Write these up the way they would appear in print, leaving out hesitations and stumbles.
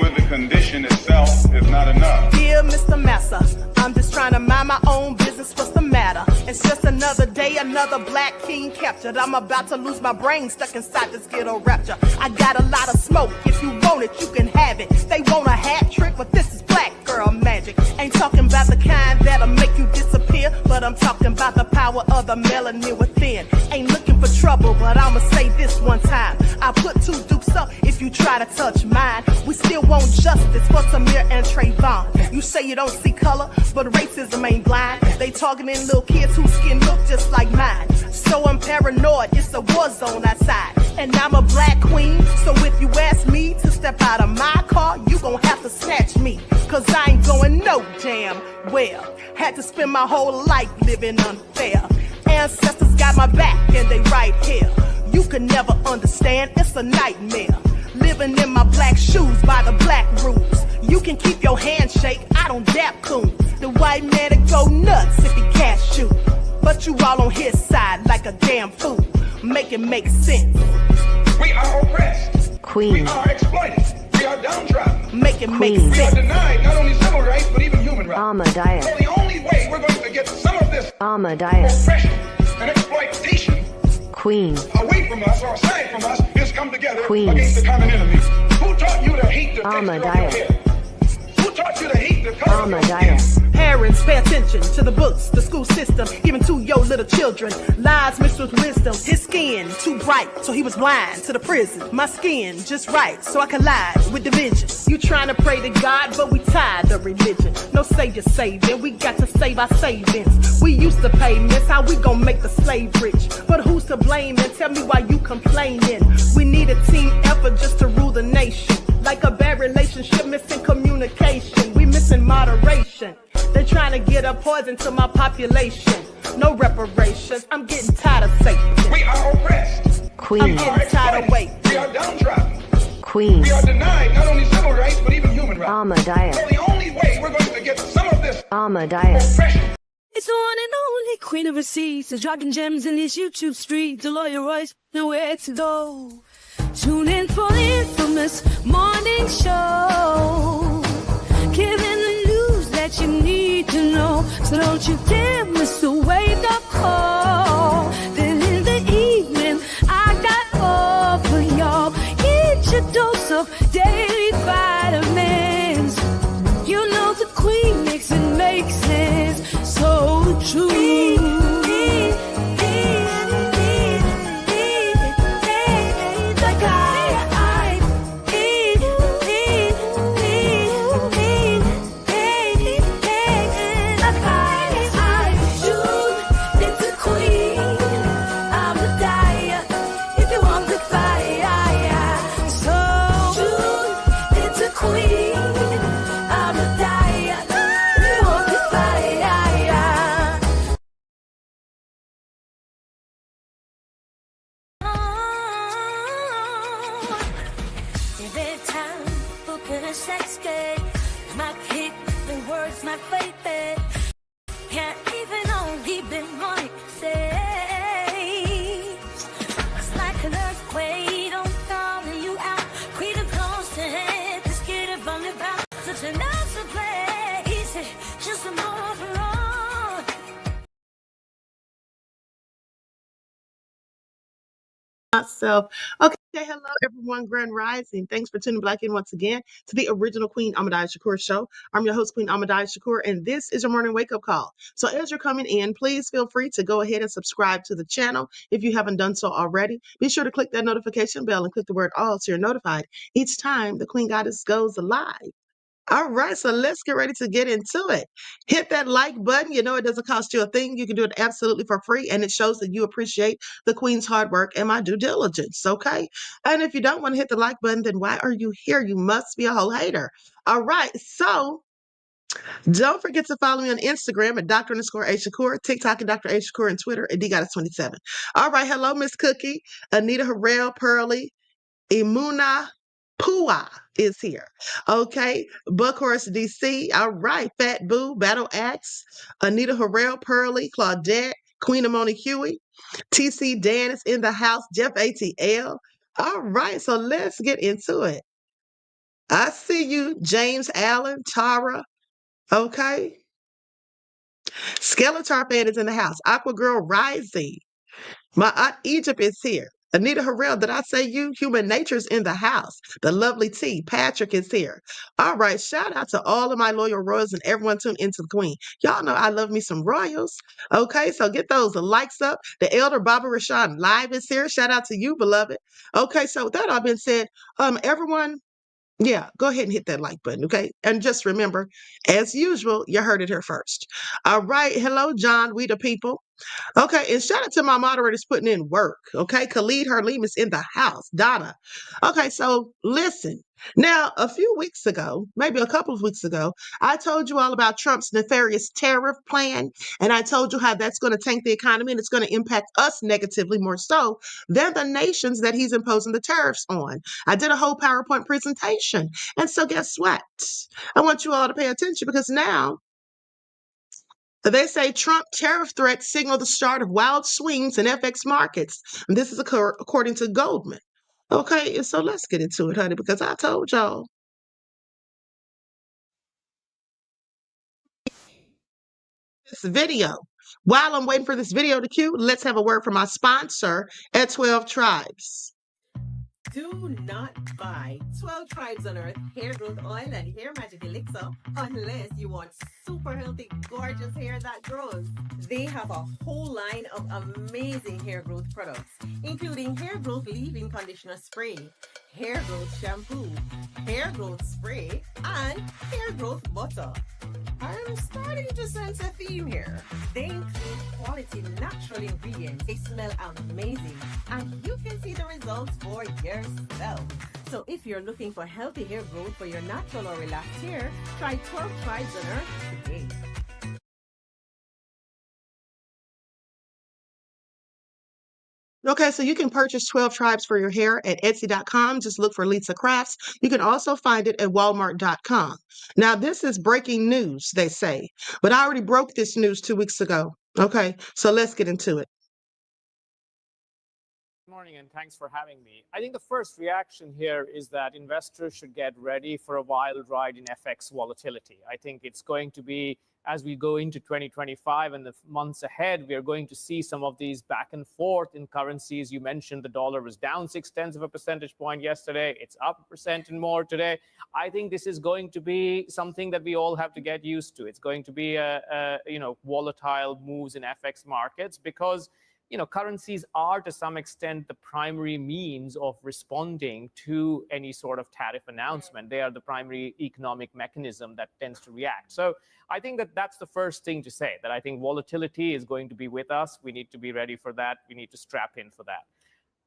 with the condition itself is not enough. Dear Mr. Massa, I'm just trying to mind my own business. What's the matter? It's just another day, another black king captured. I'm about to lose my brain, stuck inside this ghetto rapture. I got a lot of smoke. If you want it, you can have it. They want a hat trick, but this is black girl magic. Ain't talking about the kind that'll make you disappear, but I'm talking about the power of the melanin within. Ain't looking for trouble, but I'ma say this one time. I put two dukes up if you try to touch mine. We still want justice for Samir and Trayvon. You say you don't see color, but racism ain't blind. They targeting little kids whose skin look just like mine. So I'm paranoid, it's a war zone outside. And I'm a black queen, so if you ask me to step out of my car, you gon' have to snatch me. Cause I ain't going no damn well. Had to spend my whole life living unfair. Ancestors got my back and they right here. You can never understand, it's a nightmare. Living in my black shoes by the black rules. You can keep your handshake, I don't dap coons. The white man will go nuts if he cash you. But you all on his side like a damn fool. Make it make sense. We are oppressed. Queen. We are exploited. We are downtrodden. Make it make Queen. We are sense. denied not only civil rights, but even human rights. Ahmadiyyah. So the only way we're going to get some of this Ahmadiyyah. oppression and exploitation Queen. away from us or aside from us is come together Queen. against the common enemy. Who taught you to hate the texture of your Ahmadiyyah. hair? Who taught you to hate the color of your skin? Ahmadiyyah. Parents, pay attention to the books, the school system, even to your little children. Lies mixed with wisdom. His skin too bright, so he was blind to the prison. My skin just right, so I collide with division. You trying to pray to God, but we tired of religion. No savior saving, we got to save our savings. We used to pay miss, how we gon' make the slave rich? But who's to blame, and tell me why you complaining? We need a team effort just to rule the nation. Like a bad relationship, missing communication. We missing moderation. They're trying to get a poison to my population. No reparations. I'm getting tired of Satan. We are oppressed. I'm Queen. getting tired of waiting. We are downtrodden. Queen. We are denied not only civil rights, but even human rights. Ahmadiyyah. So the only way we're going to get some of this Ahmadiyyah. oppression It's the one and only queen of receipts, is dropping gems in these YouTube streets. The lawyer Royce, nowhere to go. Tune in for the infamous morning show, giving the news that you need to know. So don't you dare miss the wake-up call. Then in the evening, I got all for y'all. Get your dose of daily vitamins. You know the queen makes it make sense. So true. Sex game, my kick, the words, my baby. Can't even only be money say. It's like an earthquake, don't calling you out. Queen of constant, just get it from the back. Such an awesome place, just a more for all. Myself. Okay, hello everyone, Grand Rising. Thanks for tuning back in once again to the original Queen Ahmadiyyah Shakur show. I'm your host, Queen Ahmadiyyah Shakur, and this is your morning wake-up call. So as you're coming in, please feel free to go ahead and subscribe to the channel if you haven't done so already. Be sure to click that notification bell and click the word all so you're notified each time the Queen Goddess goes live. All right, so let's get ready to get into it. Hit that like button. You know it doesn't cost you a thing. You can do it absolutely for free, and it shows that you appreciate the Queen's hard work and my due diligence, okay? And if you don't want to hit the like button, then why are you here? You must be a whole hater. All right, so don't forget to follow me on Instagram at Dr._A_Shakur, TikTok at Dr. A Shakur, and Twitter at DGoddess27. All right, hello, Miss Cookie, Anita Harrell, Pearly, Imuna Pua is here. Okay. Buckhorse DC. All right. Fat Boo, Battle Axe, Anita Harrell, Pearly, Claudette, Queen Amoni Huey, TC Dan is in the house, Jeff ATL. All right. So let's get into it. I see you, James Allen, Tara. Okay. Skeletor fan is in the house. Aqua Girl Rising. My aunt Egypt is here. Anita Harrell, did I say you? Human Nature's in the house. The lovely T. Patrick is here. All right. Shout out to all of my loyal royals and everyone tuned into the Queen. Y'all know I love me some royals. Okay. So get those likes up. The elder Baba Rashawn live is here. Shout out to you, beloved. Okay. So with that all been said, everyone, yeah, go ahead and hit that like button, okay? And just remember, as usual, you heard it here first. All right. Hello, John. We the people. Okay, and shout out to my moderators putting in work. Okay, Khalid Harleem is in the house. Donna. Okay, so listen. Now, a few weeks ago, maybe a couple of weeks ago, I told you all about Trump's nefarious tariff plan, and I told you how that's going to tank the economy and it's going to impact us negatively more so than the nations that he's imposing the tariffs on. I did a whole PowerPoint presentation, and so guess what? I want you all to pay attention because now they say Trump tariff threats signal the start of wild swings in FX markets. And this is according to Goldman. Okay, and so let's get into it, honey, because I told y'all. This video. While I'm waiting for this video to cue, let's have a word from my sponsor at 12 Tribes. Do not buy 12 Tribes on Earth hair growth oil and hair magic elixir unless you want super healthy, gorgeous hair that grows. They have a whole line of amazing hair growth products, including hair growth leave-in conditioner spray, hair growth shampoo, hair growth spray, and hair growth butter. I'm starting to sense a theme here. They include quality natural ingredients. They smell amazing, and you can see the results for yourself. So if you're looking for healthy hair growth for your natural or relaxed hair, try 12 Tribes on Earth today. Okay, so you can purchase 12 Tribes for your hair at Etsy.com. Just look for Lisa Crafts. You can also find it at Walmart.com. Now, this is breaking news, they say, but I already broke this news 2 weeks ago. Okay, so let's get into it. Good morning, and thanks for having me. I think the first reaction here is that investors should get ready for a wild ride in FX volatility. I think it's going to be, as we go into 2025 and the months ahead, we are going to see some of these back and forth in currencies. You mentioned the dollar was down 0.6 of a percentage point yesterday. It's up 1% and more today. I think this is going to be something that we all have to get used to. It's going to be volatile moves in FX markets because currencies are to some extent the primary means of responding to any sort of tariff announcement. They are the primary economic mechanism that tends to react. So I think that that's the first thing to say, that I think volatility is going to be with us. We need to be ready for that. We need to strap in for that.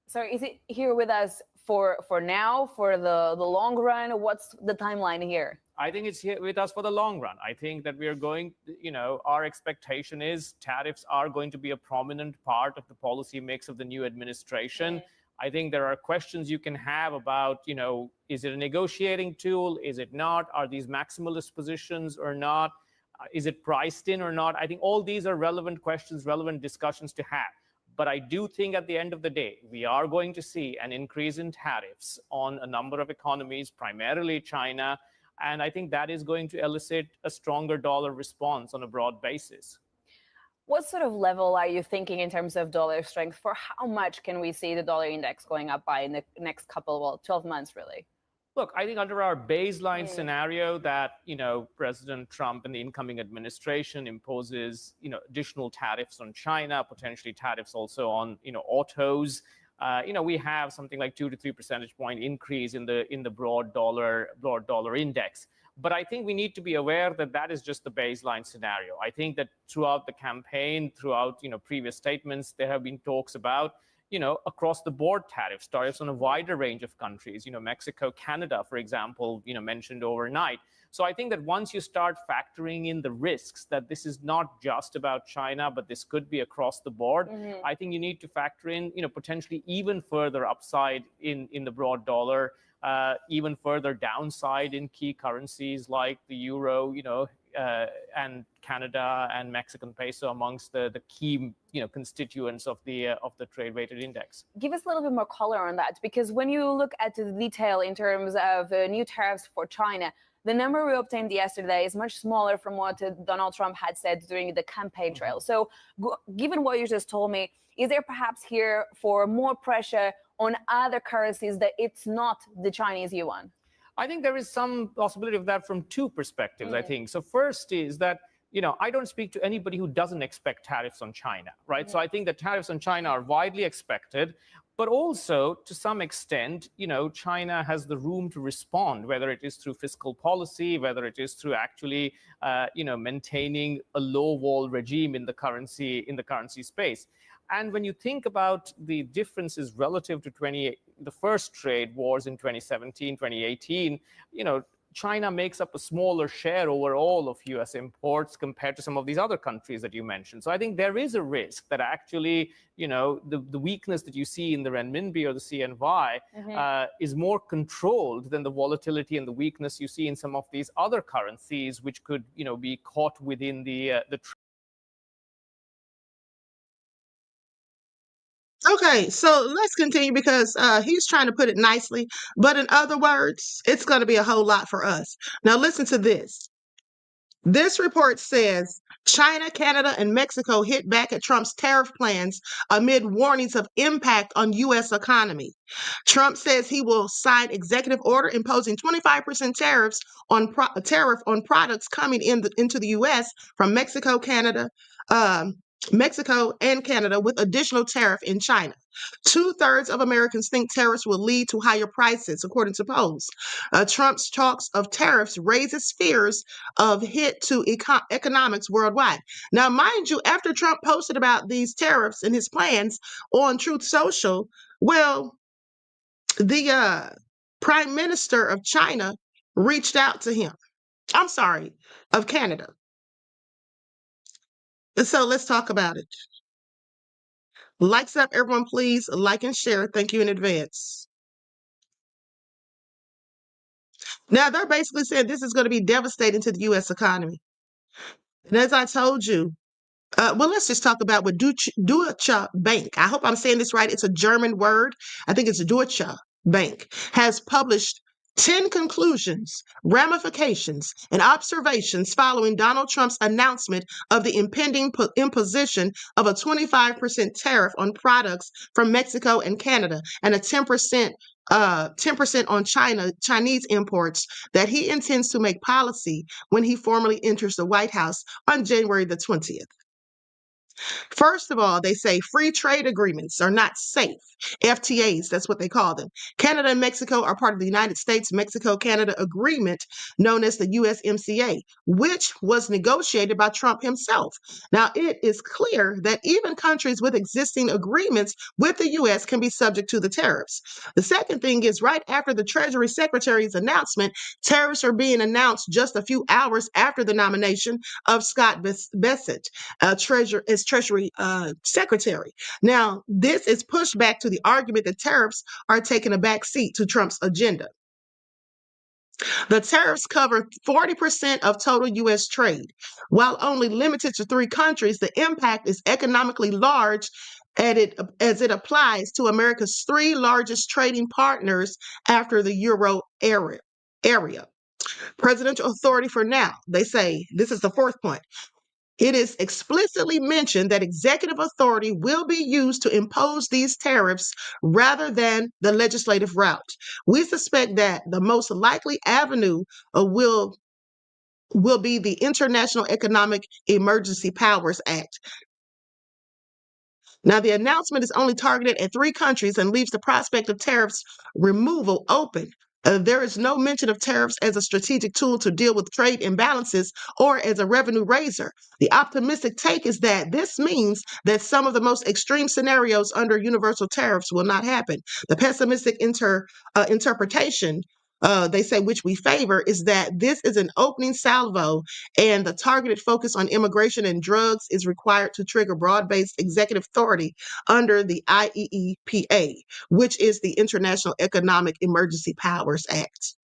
So is it here with us for now, for the long run? What's the timeline here? I think it's here with us for the long run. I think that we are going, our expectation is tariffs are going to be a prominent part of the policy mix of the new administration. I think there are questions you can have about, is it a negotiating tool? Is it not? Are these maximalist positions or not? Is it priced in or not? I think all these are relevant questions, relevant discussions to have. But I do think at the end of the day, we are going to see an increase in tariffs on a number of economies, primarily China. And I think that is going to elicit a stronger dollar response on a broad basis. What sort of level are you thinking in terms of dollar strength? For how much can we see the dollar index going up by in the next 12 months, really? Look, I think under our baseline scenario that, President Trump and the incoming administration imposes, additional tariffs on China, potentially tariffs also on, autos. We have something like 2 to 3 percentage point increase in the broad dollar index. But I think we need to be aware that that is just the baseline scenario. I think that throughout the campaign, throughout previous statements, there have been talks about across the board tariffs on a wider range of countries. Mexico, Canada, for example, mentioned overnight. So I think that once you start factoring in the risks that this is not just about China, but this could be across the board, I think you need to factor in, potentially even further upside in the broad dollar, even further downside in key currencies like the euro, and Canada and Mexican peso amongst the key constituents of the trade weighted index. Give us a little bit more color on that, because when you look at the detail in terms of new tariffs for China, the number we obtained yesterday is much smaller from what Donald Trump had said during the campaign trail. So given what you just told me, is there perhaps here for more pressure on other currencies that it's not the Chinese yuan? I think there is some possibility of that from two perspectives, I think. So first is that, I don't speak to anybody who doesn't expect tariffs on China, right? So I think that tariffs on China are widely expected. But also, to some extent, China has the room to respond, whether it is through fiscal policy, whether it is through actually, maintaining a low wall regime in the currency space. And when you think about the differences relative to the first trade wars in 2017, 2018, China makes up a smaller share overall of US imports compared to some of these other countries that you mentioned. So I think there is a risk that actually, the weakness that you see in the renminbi or the CNY is more controlled than the volatility and the weakness you see in some of these other currencies, which could, be caught within the Okay, so let's continue because he's trying to put it nicely. But in other words, it's going to be a whole lot for us. Now, listen to this. This report says China, Canada, and Mexico hit back at Trump's tariff plans amid warnings of impact on U.S. economy. Trump says he will sign executive order imposing 25% tariff on products coming into the U.S. from Mexico, Mexico and Canada, with additional tariff in China. 2/3 of Americans think tariffs will lead to higher prices, according to polls. Trump's talks of tariffs raises fears of hit to economics worldwide. Now, mind you, after Trump posted about these tariffs and his plans on Truth Social, well, the Prime Minister of China reached out to him. I'm sorry, of Canada. So let's talk about it. Likes up, everyone, please. Like and share. Thank you in advance. Now, they're basically saying this is going to be devastating to the U.S. economy. And as I told you, well, let's just talk about what Deutsche Bank, I hope I'm saying this right. It's a German word. I think it's Deutsche Bank, has published 10 conclusions, ramifications, and observations following Donald Trump's announcement of the impending imposition of a 25% tariff on products from Mexico and Canada and a 10% on Chinese imports that he intends to make policy when he formally enters the White House on January the 20th. First of all, they say free trade agreements are not safe. FTAs, that's what they call them. Canada and Mexico are part of the United States-Mexico-Canada agreement known as the USMCA, which was negotiated by Trump himself. Now, it is clear that even countries with existing agreements with the U.S. can be subject to the tariffs. The second thing is right after the Treasury Secretary's announcement, tariffs are being announced just a few hours after the nomination of Scott Bessent as Treasury Secretary. Now, this is pushback to the argument that tariffs are taking a back seat to Trump's agenda. The tariffs cover 40% of total U.S. trade. While only limited to 3 countries, the impact is economically large as it applies to America's 3 largest trading partners after the Euro area. Presidential authority for now, they say, this is the 4th point. It is explicitly mentioned that executive authority will be used to impose these tariffs rather than the legislative route. We suspect that the most likely avenue will be the International Economic Emergency Powers Act. Now, the announcement is only targeted at 3 countries and leaves the prospect of tariffs removal open. There is no mention of tariffs as a strategic tool to deal with trade imbalances or as a revenue raiser. The optimistic take is that this means that some of the most extreme scenarios under universal tariffs will not happen. The pessimistic interpretation, they say, which we favor, is that this is an opening salvo and the targeted focus on immigration and drugs is required to trigger broad-based executive authority under the IEEPA, which is the International Economic Emergency Powers Act.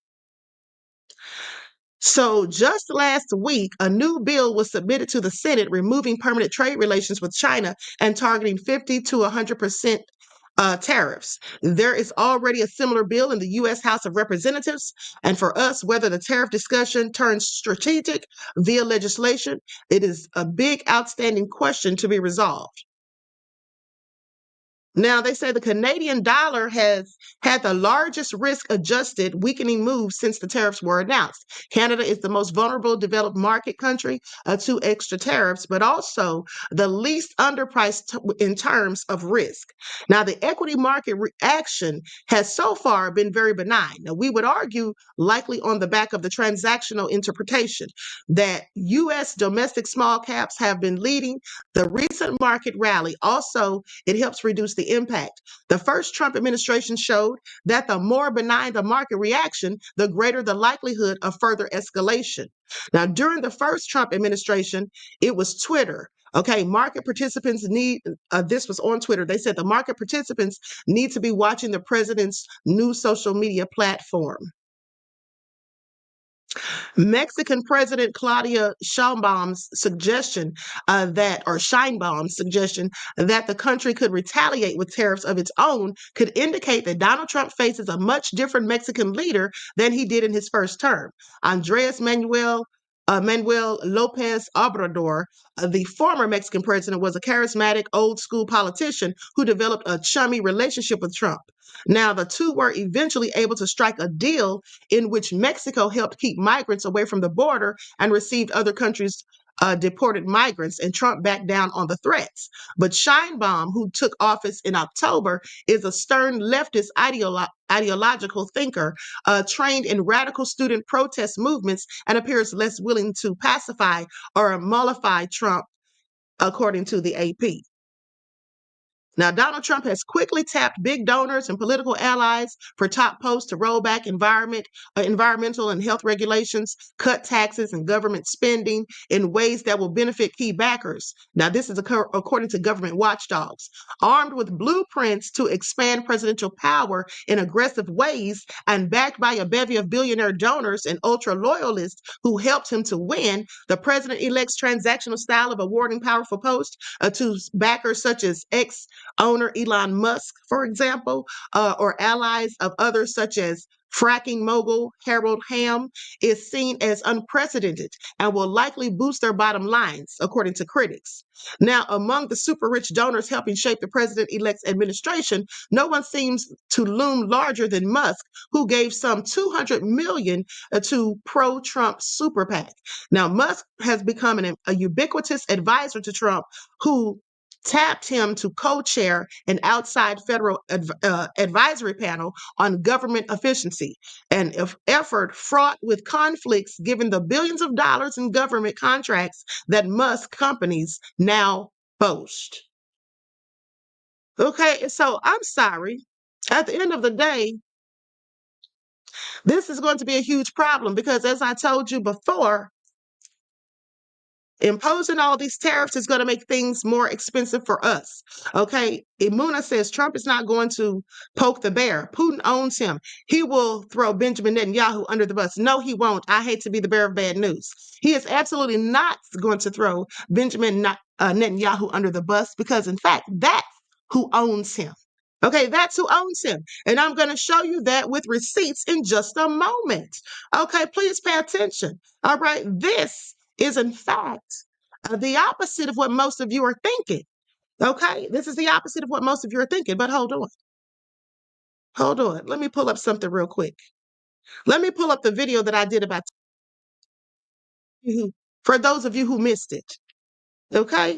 So just last week, a new bill was submitted to the Senate removing permanent trade relations with China and targeting 50 to 100% tariffs. There is already a similar bill in the U.S. House of Representatives. And for us, whether the tariff discussion turns strategic via legislation, it is a big outstanding question to be resolved. Now, they say the Canadian dollar has had the largest risk-adjusted weakening move since the tariffs were announced. Canada is the most vulnerable developed market country to extra tariffs, but also the least underpriced in terms of risk. Now, the equity market reaction has so far been very benign. Now, we would argue, likely on the back of the transactional interpretation, that U.S. domestic small caps have been leading the recent market rally. Also, it helps reduce the impact. The first Trump administration showed that the more benign the market reaction, the greater the likelihood of further escalation. Now, during the first Trump administration, it was Twitter. Okay, market participants need, this was on Twitter. They said the market participants need to be watching the president's new social media platform. Mexican President Claudia Sheinbaum's suggestion that the country could retaliate with tariffs of its own could indicate that Donald Trump faces a much different Mexican leader than he did in his first term. Andres Manuel Lopez Obrador, the former Mexican president, was a charismatic, old-school politician who developed a chummy relationship with Trump. Now, the two were eventually able to strike a deal in which Mexico helped keep migrants away from the border and received other countries' deported migrants, and Trump backed down on the threats. But Sheinbaum, who took office in October, is a stern leftist ideological thinker, trained in radical student protest movements, and appears less willing to pacify or mollify Trump, according to the AP. Now, Donald Trump has quickly tapped big donors and political allies for top posts to roll back environmental and health regulations, cut taxes and government spending in ways that will benefit key backers. Now, this is according to government watchdogs. Armed with blueprints to expand presidential power in aggressive ways and backed by a bevy of billionaire donors and ultra-loyalists who helped him to win, the president-elect's transactional style of awarding powerful posts to backers such as ex-owner Elon Musk, for example, or allies of others such as fracking mogul Harold Hamm, is seen as unprecedented and will likely boost their bottom lines, according to critics. Now, among the super rich donors helping shape the president-elect's administration, no one seems to loom larger than Musk, who gave some $200 million to pro-Trump super PAC. Now, Musk has become a ubiquitous advisor to Trump, who tapped him to co-chair an outside federal advisory panel on government efficiency, an effort fraught with conflicts given the billions of dollars in government contracts that Musk companies now boast. Okay, so I'm sorry. At the end of the day, this is going to be a huge problem because, as I told you before, imposing all these tariffs is going to make things more expensive for us. Okay, Imuna says Trump is not going to poke the bear. Putin owns him. He will throw Benjamin Netanyahu under the bus. No, he won't. I hate to be the bearer of bad news. He is absolutely not going to throw Benjamin Netanyahu under the bus because, in fact, that's who owns him. Okay, that's who owns him. And I'm going to show you that with receipts in just a moment. Okay, please pay attention. All right, this is in fact the opposite of what most of you are thinking. Okay, this is the opposite of what most of you are thinking, but hold on. Hold on. Let me pull up something real quick. Let me pull up the video that I did about for those of you who missed it. Okay?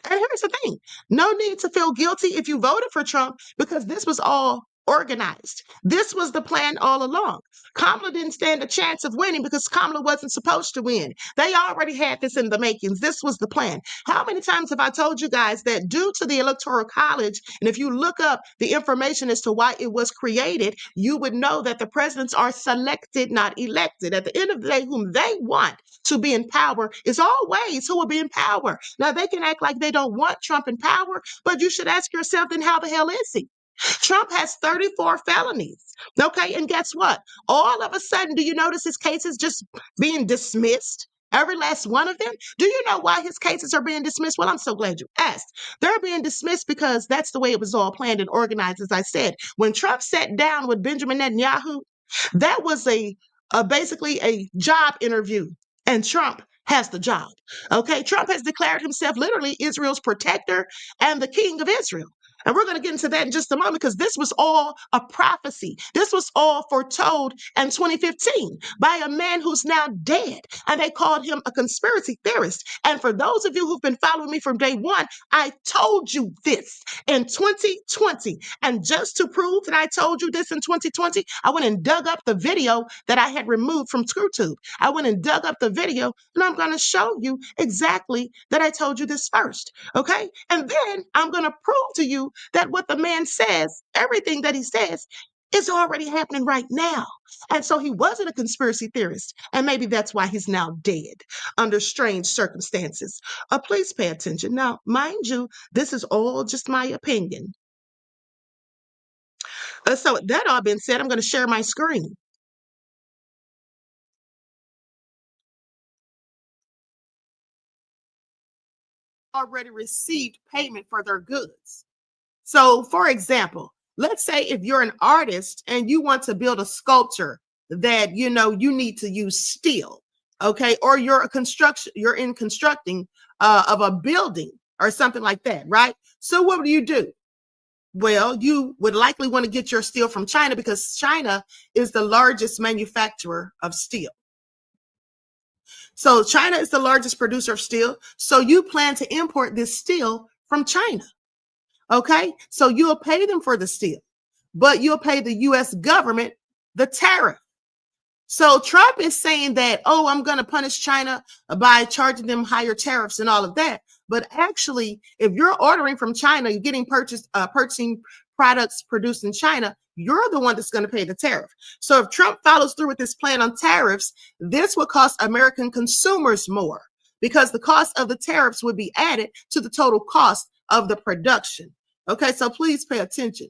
And here's the thing. No need to feel guilty if you voted for Trump because this was all organized. This was the plan all along. Kamala didn't stand a chance of winning because Kamala wasn't supposed to win. They already had this in the makings. This was the plan. How many times have I told you guys that due to the Electoral College, and if you look up the information as to why it was created, you would know that the presidents are selected, not elected. At the end of the day, whom they want to be in power is always who will be in power. Now, they can act like they don't want Trump in power, but you should ask yourself, then how the hell is he? Trump has 34 felonies. Okay, and guess what? All of a sudden, do you notice his cases just being dismissed? Every last one of them? Do you know why his cases are being dismissed? Well, I'm so glad you asked. They're being dismissed because that's the way it was all planned and organized, as I said. When Trump sat down with Benjamin Netanyahu, that was basically a job interview, and Trump has the job. Okay, Trump has declared himself literally Israel's protector and the king of Israel. And we're going to get into that in just a moment because this was all a prophecy. This was all foretold in 2015 by a man who's now dead. And they called him a conspiracy theorist. And for those of you who've been following me from day one, I told you this in 2020. And just to prove that I told you this in 2020, I went and dug up the video that I had removed from ScrewTube. I went and dug up the video, and I'm going to show you exactly that I told you this first. Okay? And then I'm going to prove to you that what the man says, everything that he says, is already happening right now. And so he wasn't a conspiracy theorist. And maybe that's why he's now dead under strange circumstances. Please pay attention. Now, mind you, this is all just my opinion. So that all being said, I'm going to share my screen. Already received payment for their goods. So, for example, let's say if you're an artist and you want to build a sculpture that you need to use steel, okay, or you're in constructing of a building or something like that, right? So what do? Well, you would likely want to get your steel from China because China is the largest manufacturer of steel. So China is the largest producer of steel. So you plan to import this steel from China. Okay, so you'll pay them for the steel, but you'll pay the U.S. government the tariff. So Trump is saying that, oh, I'm going to punish China by charging them higher tariffs and all of that. But actually, if you're ordering from China, you're getting purchasing products produced in China, you're the one that's going to pay the tariff. So if Trump follows through with this plan on tariffs, this will cost American consumers more because the cost of the tariffs would be added to the total cost of the production. Okay, so please pay attention.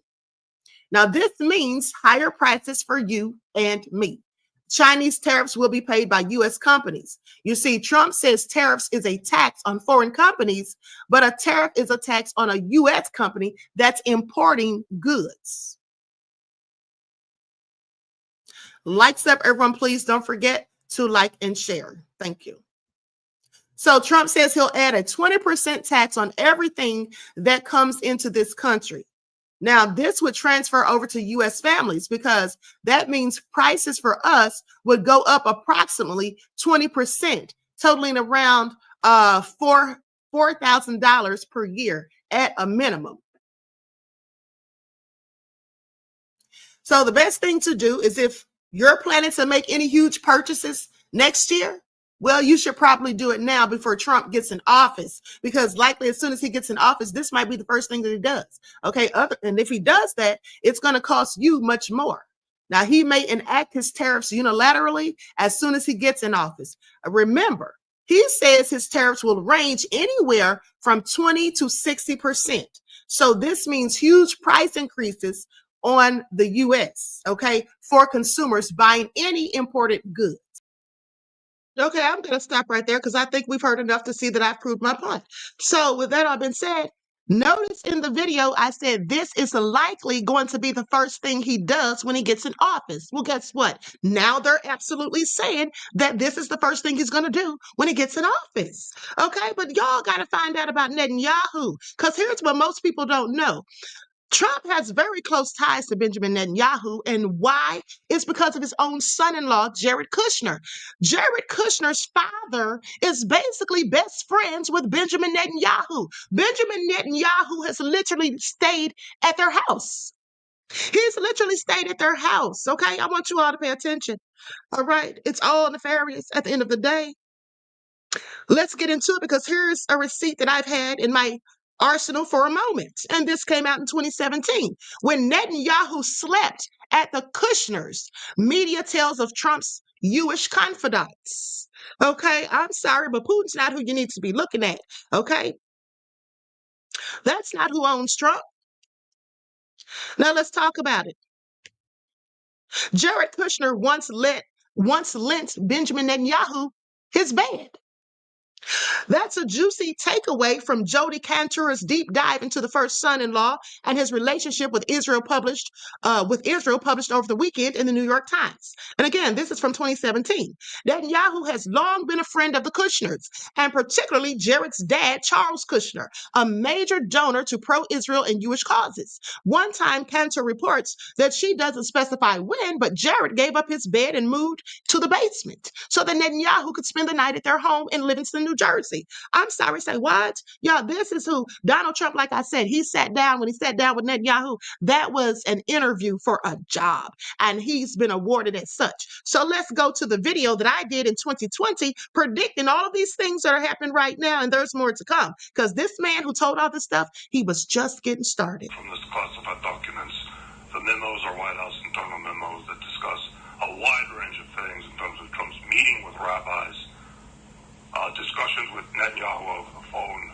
Now, this means higher prices for you and me. Chinese tariffs will be paid by U.S. companies. You see, Trump says tariffs is a tax on foreign companies, but a tariff is a tax on a U.S. company that's importing goods. Likes up, everyone. Please don't forget to like and share. Thank you. So Trump says he'll add a 20% tax on everything that comes into this country. Now, this would transfer over to U.S. families because that means prices for us would go up approximately 20%, totaling around $4,000 per year at a minimum. So the best thing to do is if you're planning to make any huge purchases next year, well, you should probably do it now before Trump gets in office, because likely as soon as he gets in office, this might be the first thing that he does. Okay. And if he does that, it's going to cost you much more. Now, he may enact his tariffs unilaterally as soon as he gets in office. Remember, he says his tariffs will range anywhere from 20 to 60%. So this means huge price increases on the U.S., okay, for consumers buying any imported goods. Okay, I'm going to stop right there because I think we've heard enough to see that I've proved my point. So with that all been said, notice in the video, I said this is likely going to be the first thing he does when he gets in office. Well, guess what? Now they're absolutely saying that this is the first thing he's going to do when he gets in office. Okay, but y'all got to find out about Netanyahu, because here's what most people don't know. Trump has very close ties to Benjamin Netanyahu, and why? It's because of his own son-in-law, Jared Kushner. Jared Kushner's father is basically best friends with Benjamin Netanyahu. Benjamin Netanyahu has literally stayed at their house. He's literally stayed at their house, okay? I want you all to pay attention, all right? It's all nefarious at the end of the day. Let's get into it because here's a receipt that I've had in my arsenal for a moment. And this came out in 2017 when Netanyahu slept at the Kushners. Media tells of Trump's Jewish confidants. Okay, I'm sorry, but Putin's not who you need to be looking at. Okay, that's not who owns Trump. Now let's talk about it. Jared Kushner once lent Benjamin Netanyahu his bed. That's a juicy takeaway from Jody Cantor's deep dive into the first son-in-law and his relationship with Israel published over the weekend in the New York Times. And again, this is from 2017. Netanyahu has long been a friend of the Kushners, and particularly Jared's dad, Charles Kushner, a major donor to pro-Israel and Jewish causes. One time, Cantor reports that she doesn't specify when, but Jared gave up his bed and moved to the basement so that Netanyahu could spend the night at their home in Livingston, New Jersey. I'm sorry, say what? Y'all, this is who Donald Trump, like I said, when he sat down with Netanyahu, that was an interview for a job, and he's been awarded as such. So let's go to the video that I did in 2020, predicting all of these things that are happening right now, and there's more to come, because this man who told all this stuff, he was just getting started. From this classified documents, the memos are White House internal memos that discuss a wide range of things in terms of Trump's meeting with rabbis, discussions with Netanyahu over the phone.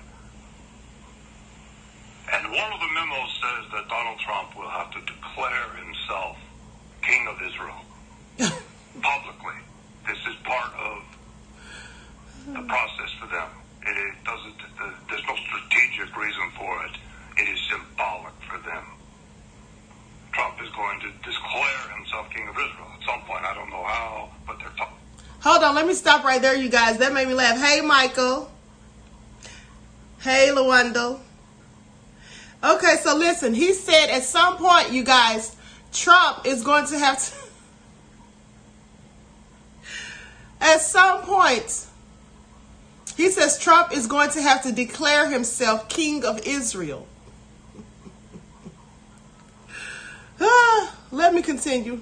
And one of the memos says that Donald Trump will have to declare himself king of Israel publicly. This is part of the process for them. There's no strategic reason for it. It is symbolic for them. Trump is going to declare himself king of Israel at some point. I don't know how, but they're talking. Hold on, let me stop right there, you guys. That made me laugh. Hey, Michael. Hey, Lawando. Okay, so listen. He said at some point, you guys, Trump is going to have to... At some point, he says Trump is going to have to declare himself king of Israel. Let me continue.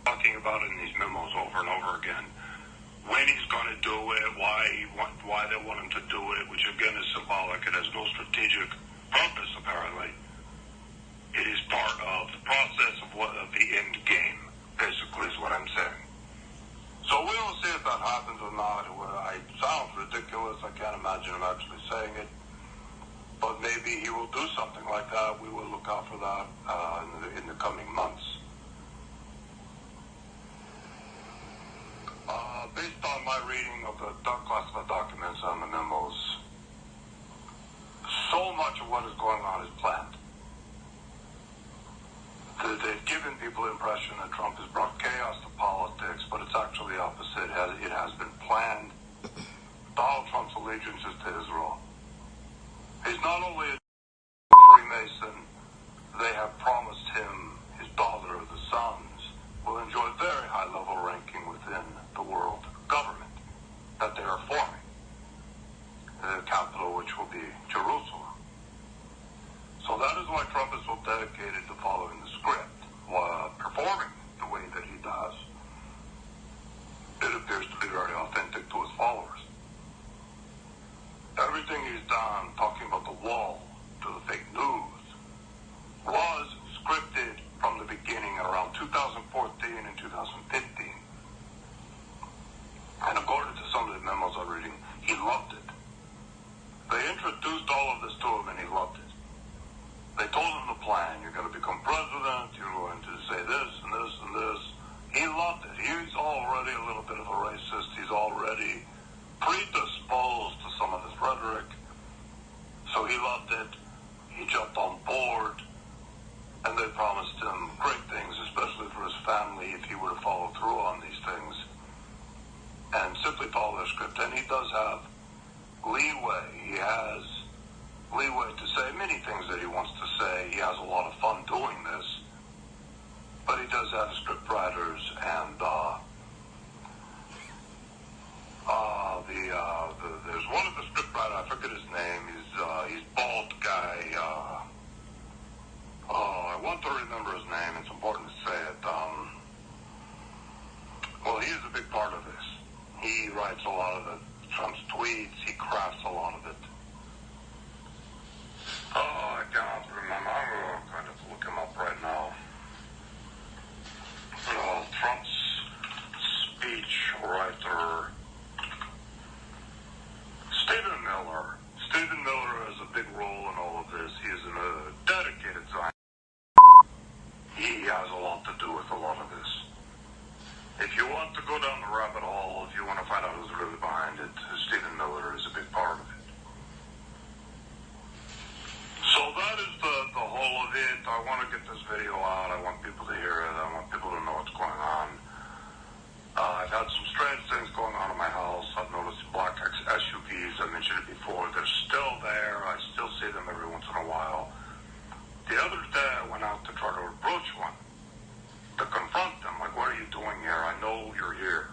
Talking about it in these memos over and over again. When he's going to do it, why they want him to do it, which again is symbolic. It has no strategic purpose, apparently. It is part of the process of the end game, basically, is what I'm saying. So we will see if that happens or not. It sounds ridiculous. I can't imagine him actually saying it. But maybe he will do something like that. We will look out for that in the coming months. Based on my reading of the classified documents and the memos, so much of what is going on is planned. They've given people the impression that Trump has brought chaos to politics, but it's actually the opposite. It has been planned. Donald Trump's allegiance is to Israel. He's not only a Freemason, they have promised him his daughter, the sons, will enjoy very high-level ranking within the world government that they are forming, the capital which will be Jerusalem. So that is why Trump is so dedicated to following the script, while performing the way that he does. It appears to be very authentic to his followers. Everything he's done, talking about the wall to the fake news, was scripted from the beginning around 2014 and 2015. And according to some of the memos I'm reading, he loved it. They introduced all of this to him and he loved it. They told him the plan. You're going to become president. You're going to say this and this and this. He loved it. He's already a little bit of a racist. He's already predisposed to some of this rhetoric. So he loved it. He jumped on board. And they promised him great things, especially for his family, if he were to follow through on these things and simply follow their script. And he does have leeway. He has leeway to say many things that he wants to say. He has a lot of fun doing this. But he does have script writers, and there's one of the script writers, I forget his name, he's bald guy. I want to remember his name. It's important to say it. Well, he is a big part of this. He writes a lot of Trump's tweets. He crafts a lot of it. I cannot remember. I'm going to look him up right now. Trump's speech writer, Stephen Miller. Stephen Miller has a big role in all of this. He is a dedicated Zionist. find out who's really behind it. Stephen Miller is a big part of it. So that is the whole of it. I want to get this video out. I want people to hear it. I want people to know what's going on. I've had some strange things going on in my house. I've noticed black SUVs. I mentioned it before. They're still there. I still see them every once in a while. The other day, I went out to try to approach one, to confront them. Like, what are you doing here? I know you're here.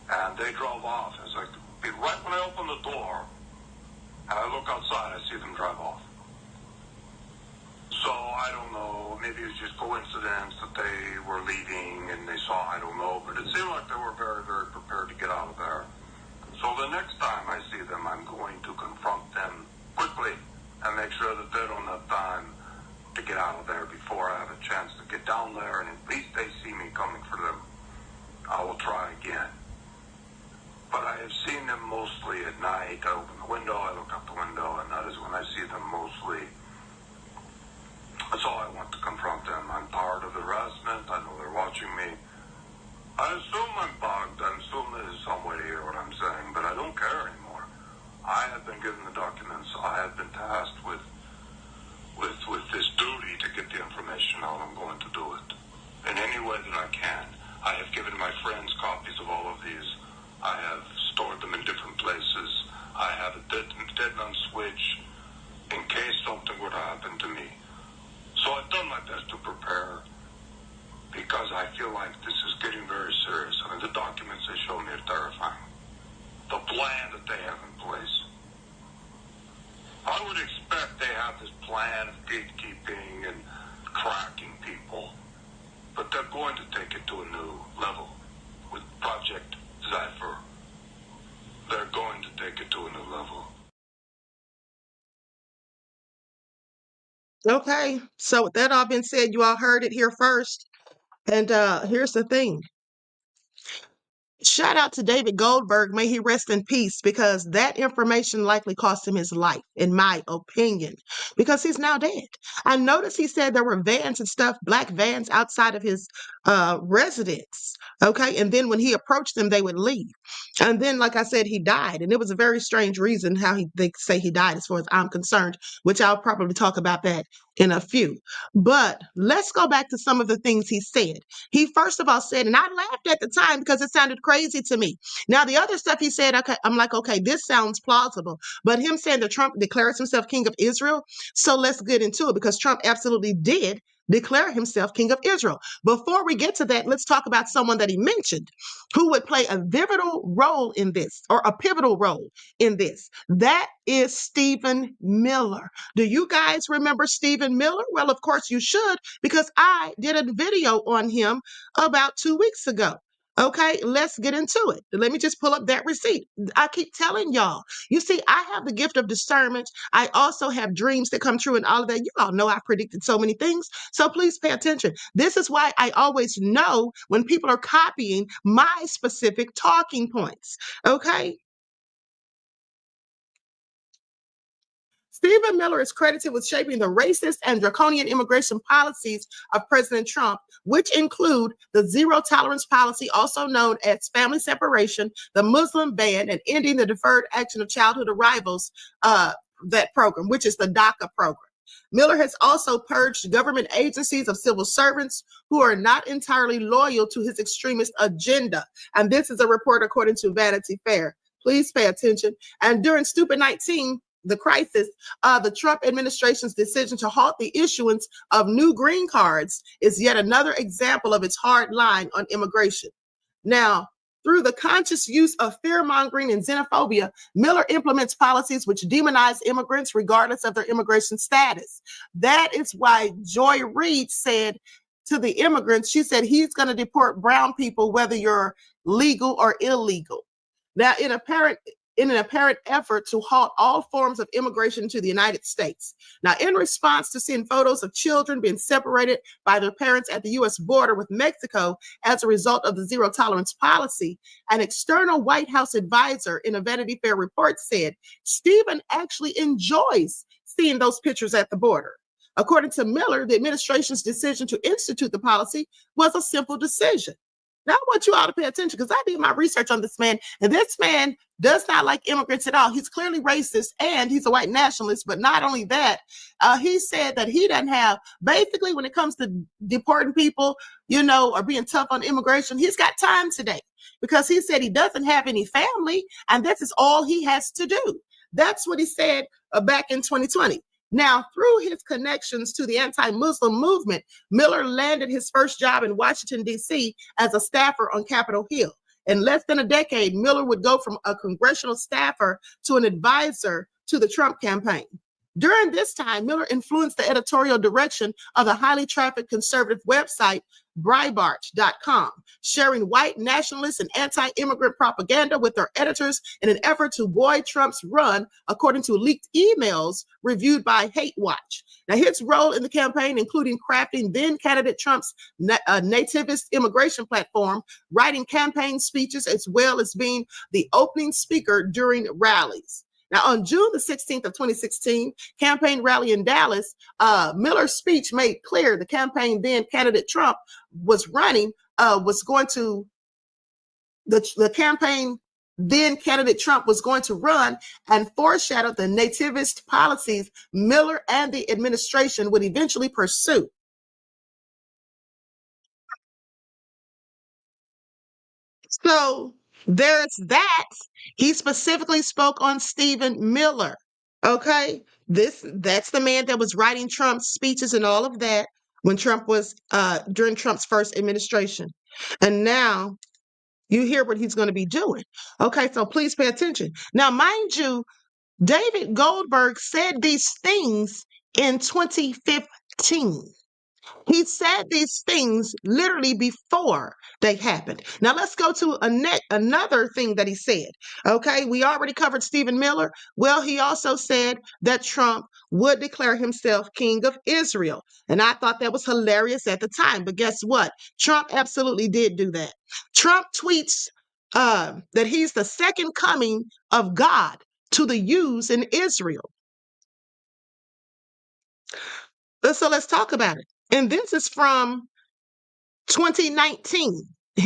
And they drove off. It's like, right when I open the door, and I look outside, I see them drive off. So, I don't know, maybe it's just coincidence that they were leaving and they saw, I don't know, but it seemed like they were very, very prepared to get out of there. So the next time I see them, I'm going to confront them quickly and make sure that they don't have time to get out of there before I have a chance to get down there, and at least they see me coming for them. I will try again. But I have seen them mostly at night. I open the window, I look out the window, and that is when I see them mostly. So I want to confront them. I'm tired of the harassment. I know they're watching me. I assume I'm bugged. I assume there's some way to hear what I'm saying, but I don't care anymore. I have been given the documents. I have been tasked with this duty to get the information out. I'm going to do it in any way that I can. I have given my friends copies of all of these. I have stored them in different places. I have a dead man switch in case something would happen to me. So I've done my best to prepare because I feel like this is getting very serious. I mean, the documents they show me are terrifying. The plan that they have in place. I would expect they have this plan of gatekeeping and cracking people, but they're going to take it to a new level with Project Zephyr. They're going to take it to a new level. Okay, so with that all being said, you all heard it here first. And here's the thing. Shout out to David Goldberg. May he rest in peace, because that information likely cost him his life, in my opinion, because he's now dead. I noticed he said there were vans and stuff, black vans outside of his residence. Okay. And then when he approached them, they would leave. And then, like I said, he died. And it was a very strange reason how they say he died, as far as I'm concerned, which I'll probably talk about that in a few. But let's go back to some of the things he said. He first of all said, and I laughed at the time because it sounded crazy to me. Now, the other stuff he said, okay, I'm like, okay, this sounds plausible. But him saying that Trump declares himself king of Israel, so let's get into it, because Trump absolutely did declare himself king of Israel. Before we get to that, let's talk about someone that he mentioned who would play a pivotal role in this, or a pivotal role in this. That is Stephen Miller. Do you guys remember Stephen Miller? Well, of course you should, because I did a video on him about 2 weeks ago. Okay, let's get into it. Let me just pull up that receipt. I keep telling y'all, you see, I have the gift of discernment. I also have dreams that come true and all of that. You all know I predicted so many things. So please pay attention. This is why I always know when people are copying my specific talking points. Okay. Stephen Miller is credited with shaping the racist and draconian immigration policies of President Trump, which include the zero tolerance policy, also known as family separation, the Muslim ban, and ending the deferred action of childhood arrivals, that program, which is the DACA program. Miller has also purged government agencies of civil servants who are not entirely loyal to his extremist agenda. And this is a report according to Vanity Fair. Please pay attention. And during Stupid 19, the crisis, the Trump administration's decision to halt the issuance of new green cards is yet another example of its hard line on immigration. Now, through the conscious use of fear-mongering and xenophobia, Miller implements policies which demonize immigrants regardless of their immigration status. That is why Joy Reid said to the immigrants, she said he's going to deport brown people whether you're legal or illegal. Now, in an apparent effort to halt all forms of immigration to the United States. Now, in response to seeing photos of children being separated by their parents at the U.S. border with Mexico as a result of the zero tolerance policy, an external White House advisor in a Vanity Fair report said Stephen actually enjoys seeing those pictures at the border. According to Miller, the administration's decision to institute the policy was a simple decision. Now, I want you all to pay attention because I did my research on this man, and this man does not like immigrants at all. He's clearly racist and he's a white nationalist. But not only that, he said that he doesn't have, basically, when it comes to deporting people, or being tough on immigration, he's got time today because he said he doesn't have any family and this is all he has to do. That's what he said back in 2020. Now, through his connections to the anti-Muslim movement, Miller landed his first job in Washington, D.C. as a staffer on Capitol Hill. In less than a decade, Miller would go from a congressional staffer to an advisor to the Trump campaign. During this time, Miller influenced the editorial direction of the highly trafficked conservative website Breitbart.com, sharing white nationalist and anti-immigrant propaganda with their editors in an effort to buoy Trump's run, according to leaked emails reviewed by Hate Watch. Now, his role in the campaign, including crafting then-candidate Trump's nativist immigration platform, writing campaign speeches, as well as being the opening speaker during rallies. Now, on June the 16th of 2016, campaign rally in Dallas, Miller's speech made clear the campaign then candidate Trump was running, the campaign then candidate Trump was going to run, and foreshadowed the nativist policies Miller and the administration would eventually pursue. So there's that. He specifically spoke on Stephen Miller. Okay, that's the man that was writing Trump's speeches and all of that when Trump was during Trump's first administration. And now you hear what he's going to be doing. Okay, so please pay attention. Now, mind you, David Goldberg said these things in 2015. He said these things literally before they happened. Now let's go to another thing that he said. Okay, we already covered Stephen Miller. Well, he also said that Trump would declare himself king of Israel. And I thought that was hilarious at the time. But guess what? Trump absolutely did do that. Trump tweets that he's the second coming of God to the Jews in Israel. So let's talk about it. And this is from 2019,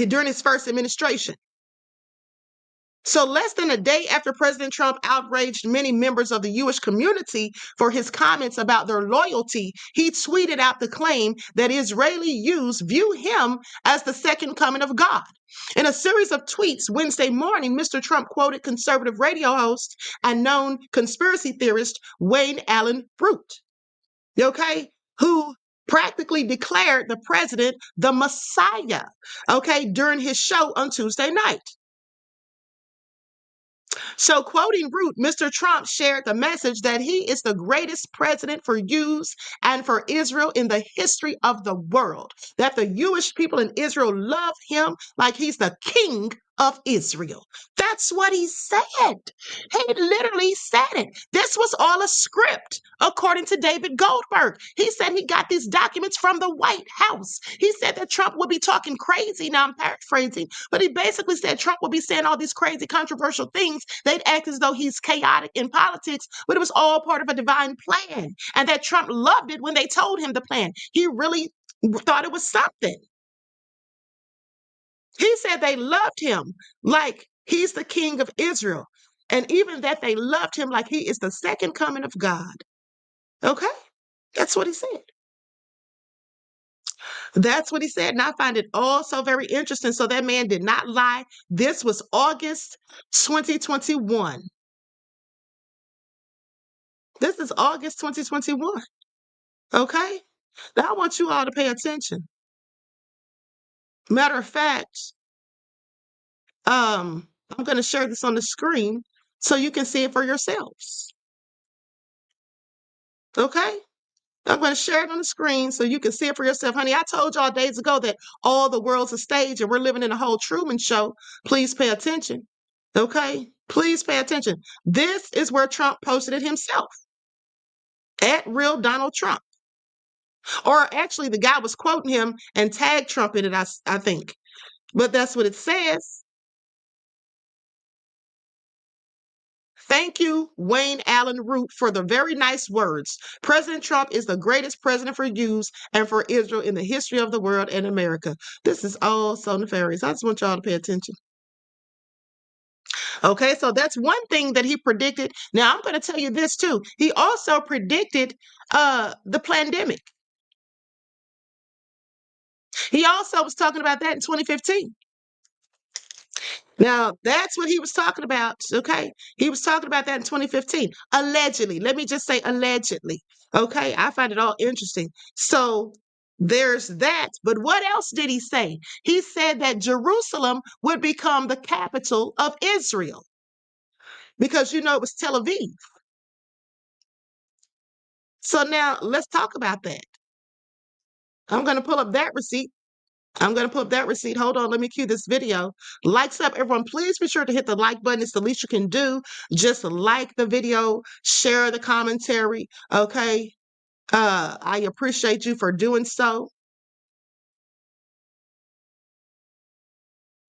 during his first administration. So less than a day after President Trump outraged many members of the Jewish community for his comments about their loyalty, he tweeted out the claim that Israeli Jews view him as the second coming of God. In a series of tweets Wednesday morning, Mr. Trump quoted conservative radio host and known conspiracy theorist Wayne Allen Root, who practically declared the president the Messiah, during his show on Tuesday night. So, quoting Root, Mr. Trump shared the message that he is the greatest president for Jews and for Israel in the history of the world, that the Jewish people in Israel love him like he's the king of Israel. That's what he said. He literally said it. This was all a script, according to David Goldberg. He said he got these documents from the White House. He said that Trump would be talking crazy. Now I'm paraphrasing, but he basically said Trump would be saying all these crazy, controversial things. They'd act as though he's chaotic in politics, but it was all part of a divine plan. And that Trump loved it when they told him the plan. He really thought it was something. He said they loved him like he's the king of Israel. And even that they loved him like he is the second coming of God. Okay? That's what he said. That's what he said. And I find it all so very interesting. So that man did not lie. This was August 2021. This is August 2021. Okay? Now I want you all to pay attention. Matter of fact, I'm going to share this on the screen so you can see it for yourselves. Okay? I'm going to share it on the screen so you can see it for yourself. Honey, I told y'all days ago that all the world's a stage and we're living in a whole Truman Show. Please pay attention. Okay? Please pay attention. This is where Trump posted it himself. At real Donald Trump. Or actually, the guy was quoting him and tagged Trump in it, I think. But that's what it says. Thank you, Wayne Allen Root, for the very nice words. President Trump is the greatest president for Jews and for Israel in the history of the world and America. This is all so nefarious. I just want y'all to pay attention. Okay, so that's one thing that he predicted. Now, I'm going to tell you this too. He also predicted the pandemic. He also was talking about that in 2015. Now, that's what he was talking about, okay? He was talking about that in 2015, allegedly. Let me just say allegedly, okay? I find it all interesting. So there's that. But what else did he say? He said that Jerusalem would become the capital of Israel because, you know, it was Tel Aviv. So now let's talk about that. I'm going to pull up that receipt. Hold on, let me cue this video. Likes up, everyone. Please be sure to hit the like button. It's the least you can do. Just like the video, share the commentary. Okay. I appreciate you for doing so.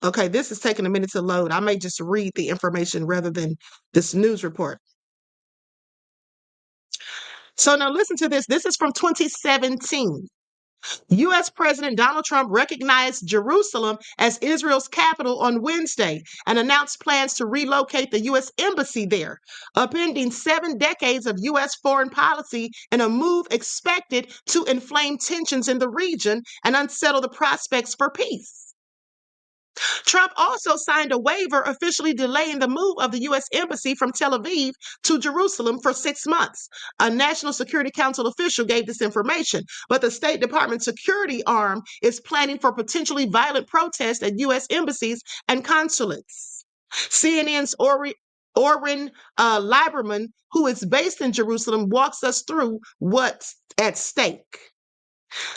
Okay, this is taking a minute to load. I may just read the information rather than this news report. So now listen to this. This is from 2017. U.S. President Donald Trump recognized Jerusalem as Israel's capital on Wednesday and announced plans to relocate the U.S. embassy there, upending 7 decades of U.S. foreign policy in a move expected to inflame tensions in the region and unsettle the prospects for peace. Trump also signed a waiver officially delaying the move of the U.S. Embassy from Tel Aviv to Jerusalem for 6 months. A National Security Council official gave this information, but the State Department security arm is planning for potentially violent protests at U.S. embassies and consulates. CNN's Oren Lieberman, who is based in Jerusalem, walks us through what's at stake.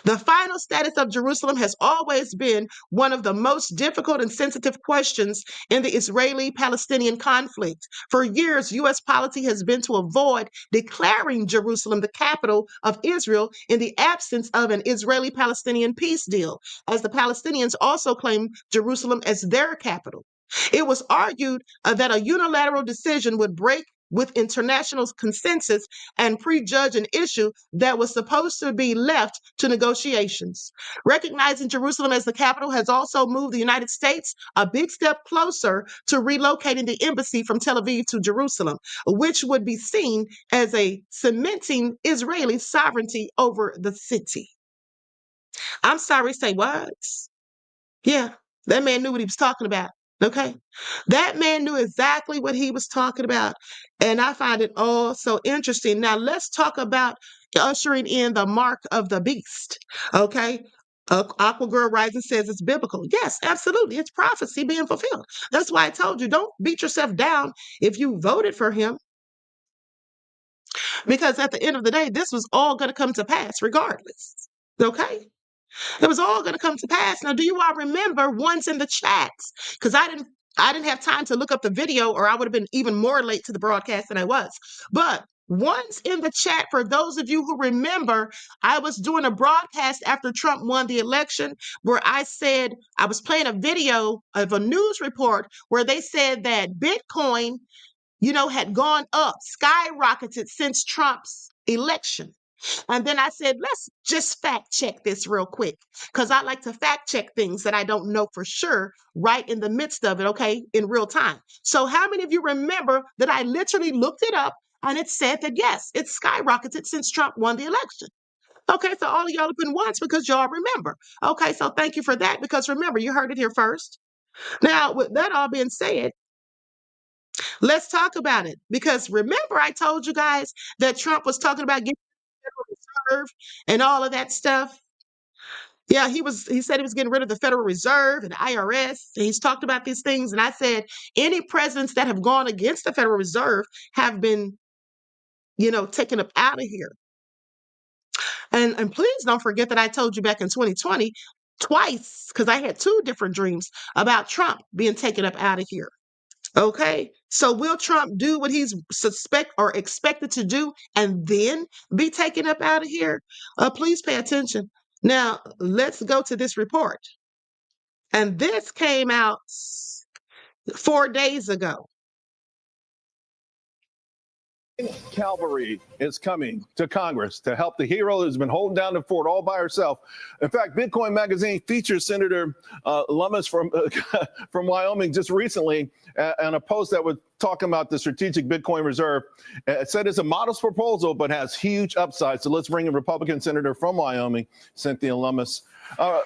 The final status of Jerusalem has always been one of the most difficult and sensitive questions in the Israeli-Palestinian conflict. For years, U.S. policy has been to avoid declaring Jerusalem the capital of Israel in the absence of an Israeli-Palestinian peace deal, as the Palestinians also claim Jerusalem as their capital. It was argued that a unilateral decision would break with international consensus and prejudge an issue that was supposed to be left to negotiations. Recognizing Jerusalem as the capital has also moved the United States a big step closer to relocating the embassy from Tel Aviv to Jerusalem, which would be seen as a cementing Israeli sovereignty over the city. I'm sorry, say what? Yeah, that man knew what he was talking about. Okay. That man knew exactly what he was talking about. And I find it all so interesting. Now, let's talk about ushering in the mark of the beast. Okay. Aqua Girl Rising says it's biblical. Yes, absolutely. It's prophecy being fulfilled. That's why I told you, don't beat yourself down if you voted for him. Because at the end of the day, this was all going to come to pass regardless. Okay. It was all going to come to pass. Now, do you all remember once in the chats? Because I didn't have time to look up the video, or I would have been even more late to the broadcast than I was. But once in the chat, for those of you who remember, I was doing a broadcast after Trump won the election where I said I was playing a video of a news report where they said that Bitcoin, had gone up, skyrocketed since Trump's election. And then I said, let's just fact check this real quick, because I like to fact check things that I don't know for sure right in the midst of it, okay, in real time. So how many of you remember that I literally looked it up and it said that, yes, it's skyrocketed since Trump won the election? Okay, so all of y'all have been once because y'all remember. Okay, so thank you for that, because remember, you heard it here first. Now, with that all being said, let's talk about it, because remember I told you guys that Trump was talking about getting Federal Reserve and all of that stuff. Yeah, he said he was getting rid of the Federal Reserve and the IRS. And he's talked about these things. And I said, any presidents that have gone against the Federal Reserve have been, taken up out of here. And please don't forget that I told you back in 2020 twice, because I had 2 different dreams about Trump being taken up out of here. Okay, so will Trump do what he's expected to do and then be taken up out of here? Please pay attention. Now, let's go to this report. And this came out 4 days ago. Cavalry is coming to Congress to help the hero who's been holding down the fort all by herself. In fact, Bitcoin Magazine features Senator Lummis from Wyoming just recently on a post that was talking about the strategic Bitcoin reserve. It said it's a modest proposal, but has huge upside. So let's bring in Republican Senator from Wyoming, Cynthia Lummis.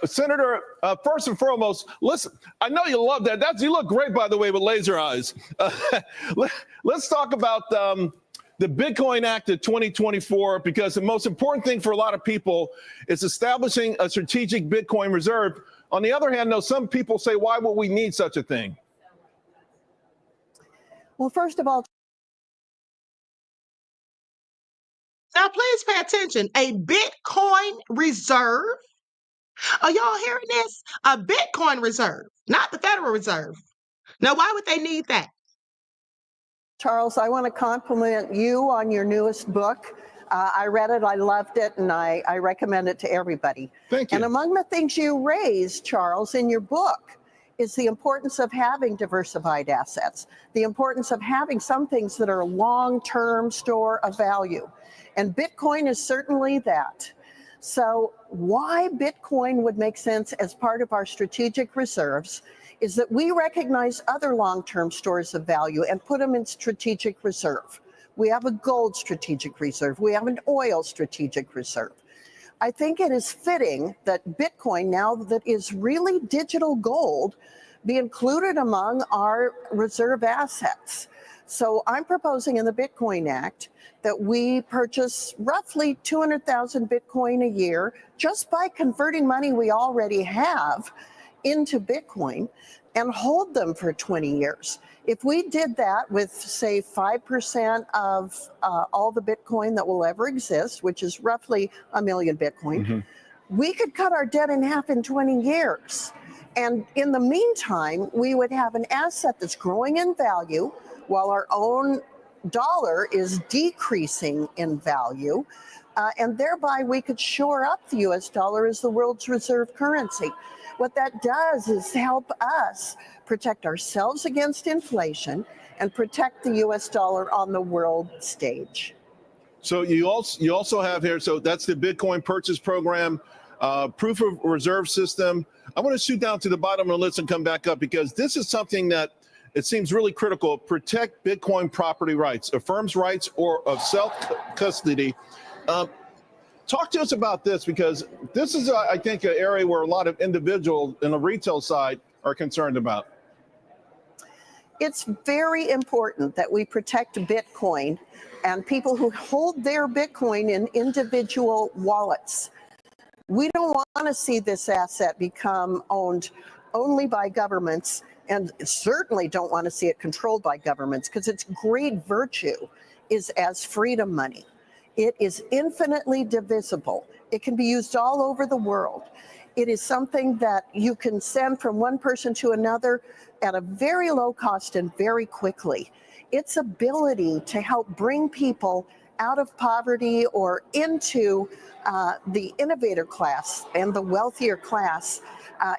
Senator, first and foremost, listen, I know you love that. You look great, by the way, with laser eyes. Let's talk about the Bitcoin Act of 2024, because the most important thing for a lot of people is establishing a strategic Bitcoin reserve. On the other hand, though, some people say, why would we need such a thing? Well, first of all, Now, please pay attention. A Bitcoin reserve. Are y'all hearing this? A Bitcoin reserve, not the Federal Reserve. Now, why would they need that? Charles, I want to compliment you on your newest book. I read it, I loved it, and I recommend it to everybody. Thank you. And among the things you raised, Charles, in your book is the importance of having diversified assets, the importance of having some things that are long-term store of value. And Bitcoin is certainly that. So why Bitcoin would make sense as part of our strategic reserves is that we recognize other long-term stores of value and put them in strategic reserve. We have a gold strategic reserve. We have an oil strategic reserve. I think it is fitting that Bitcoin, now that is really digital gold, be included among our reserve assets. So I'm proposing in the Bitcoin Act that we purchase roughly 200,000 Bitcoin a year just by converting money we already have into Bitcoin and hold them for 20 years. If we did that with, say, 5% of all the Bitcoin that will ever exist, which is roughly 1 million Bitcoin, we could cut our debt in half in 20 years. And in the meantime, we would have an asset that's growing in value while our own dollar is decreasing in value. And thereby we could shore up the US dollar as the world's reserve currency. What that does is help us protect ourselves against inflation and protect the US dollar on the world stage. So you also have here, so that's the Bitcoin purchase program, proof of reserve system. I want to shoot down to the bottom of the list and come back up, because this is something that it seems really critical. Protect Bitcoin property rights, a firm's rights or of self-custody. Talk to us about this, because this is, I think, an area where a lot of individuals in the retail side are concerned about. It's very important that we protect Bitcoin and people who hold their Bitcoin in individual wallets. We don't want to see this asset become owned only by governments, and certainly don't want to see it controlled by governments, because its great virtue is as freedom money. It is infinitely divisible. It can be used all over the world. It is something that you can send from one person to another at a very low cost and very quickly. Its ability to help bring people out of poverty or into the innovator class and the wealthier class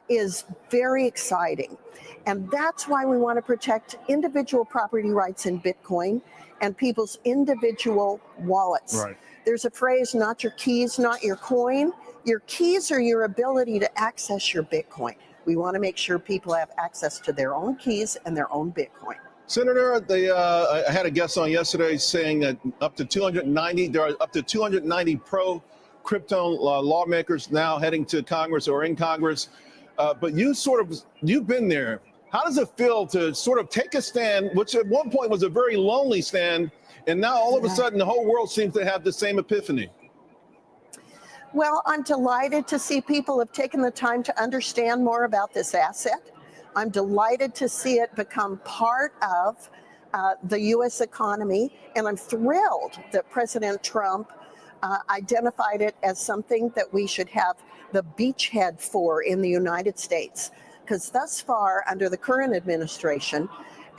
is very exciting. And that's why we want to protect individual property rights in Bitcoin and people's individual wallets. Right. There's a phrase, not your keys, not your coin. Your keys are your ability to access your Bitcoin. We want to make sure people have access to their own keys and their own Bitcoin. Senator, I had a guest on yesterday saying that there are up to 290 pro-crypto lawmakers now heading to Congress or in Congress. But you've been there. How does it feel to sort of take a stand, which at one point was a very lonely stand, and now all of a sudden the whole world seems to have the same epiphany? Well, I'm delighted to see people have taken the time to understand more about this asset. I'm delighted to see it become part of the U.S. economy, and I'm thrilled that President Trump identified it as something that we should have the beachhead for in the United States. Because thus far, under the current administration,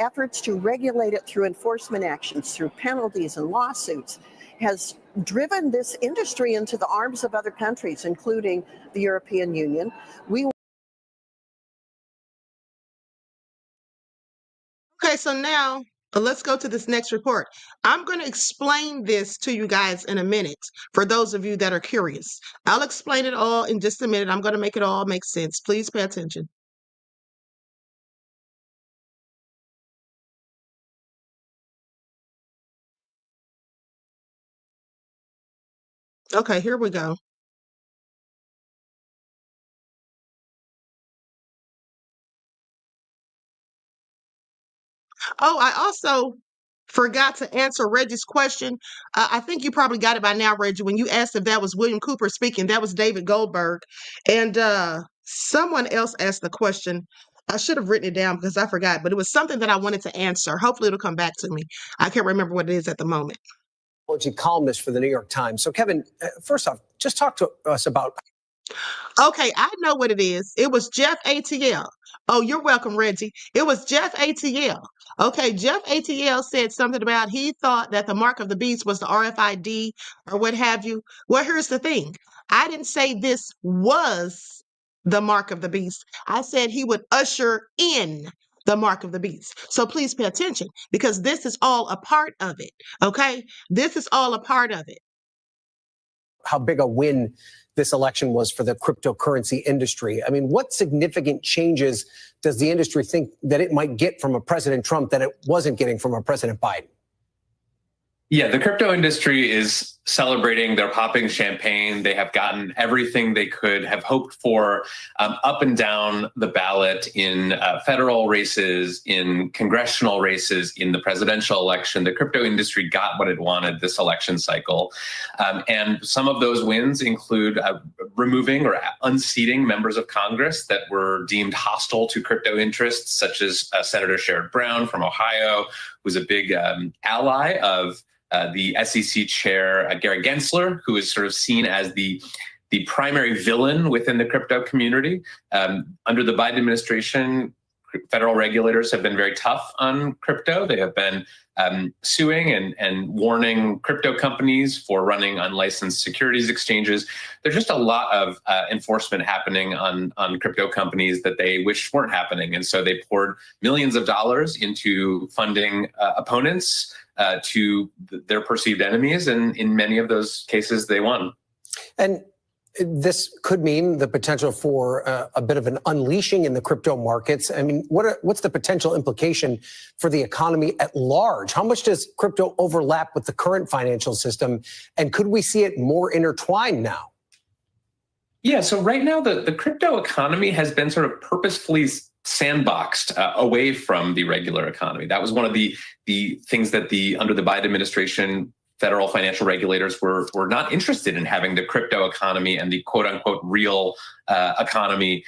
efforts to regulate it through enforcement actions, through penalties and lawsuits, has driven this industry into the arms of other countries, including the European Union. Okay, so now But let's go to this next report. I'm going to explain this to you guys in a minute for those of you that are curious. I'll explain it all in just a minute. I'm going to make it all make sense. Please pay attention. Okay, here we go. Oh, I also forgot to answer Reggie's question. I think you probably got it by now, Reggie. When you asked if that was William Cooper speaking, that was David Goldberg. And someone else asked the question. I should have written it down because I forgot, but it was something that I wanted to answer. Hopefully it'll come back to me. I can't remember what it is at the moment. Columnist for the New York Times. So, Kevin, first off, just talk to us about. Okay, I know what it is. It was Jeff ATL. Oh, you're welcome, Reggie. It was Jeff ATL. Okay, Jeff ATL said something about he thought that the mark of the beast was the RFID or what have you. Well, here's the thing. I didn't say this was the mark of the beast. I said he would usher in the mark of the beast. So please pay attention because this is all a part of it. Okay, this is all a part of it. How big a win this election was for the cryptocurrency industry. I mean, what significant changes does the industry think that it might get from a President Trump that it wasn't getting from a President Biden? Yeah, the crypto industry is celebrating. They're popping champagne. They have gotten everything they could have hoped for up and down the ballot in federal races, in congressional races, in the presidential election. The crypto industry got what it wanted this election cycle. And some of those wins include removing or unseating members of Congress that were deemed hostile to crypto interests, such as Senator Sherrod Brown from Ohio, who's a big ally of the SEC chair, Gary Gensler, who is sort of seen as the primary villain within the crypto community. Under the Biden administration, federal regulators have been very tough on crypto. They have been suing and warning crypto companies for running unlicensed securities exchanges. There's just a lot of enforcement happening on crypto companies that they wish weren't happening. And so they poured millions of dollars into funding opponents to their perceived enemies. And in many of those cases, they won. And this could mean the potential for a bit of an unleashing in the crypto markets. I mean, what's the potential implication for the economy at large? How much does crypto overlap with the current financial system? And could we see it more intertwined now? Yeah, so right now, the crypto economy has been sort of purposefully sandboxed away from the regular economy. That was one of the things that under the Biden administration, federal financial regulators were not interested in having the crypto economy and the quote unquote real economy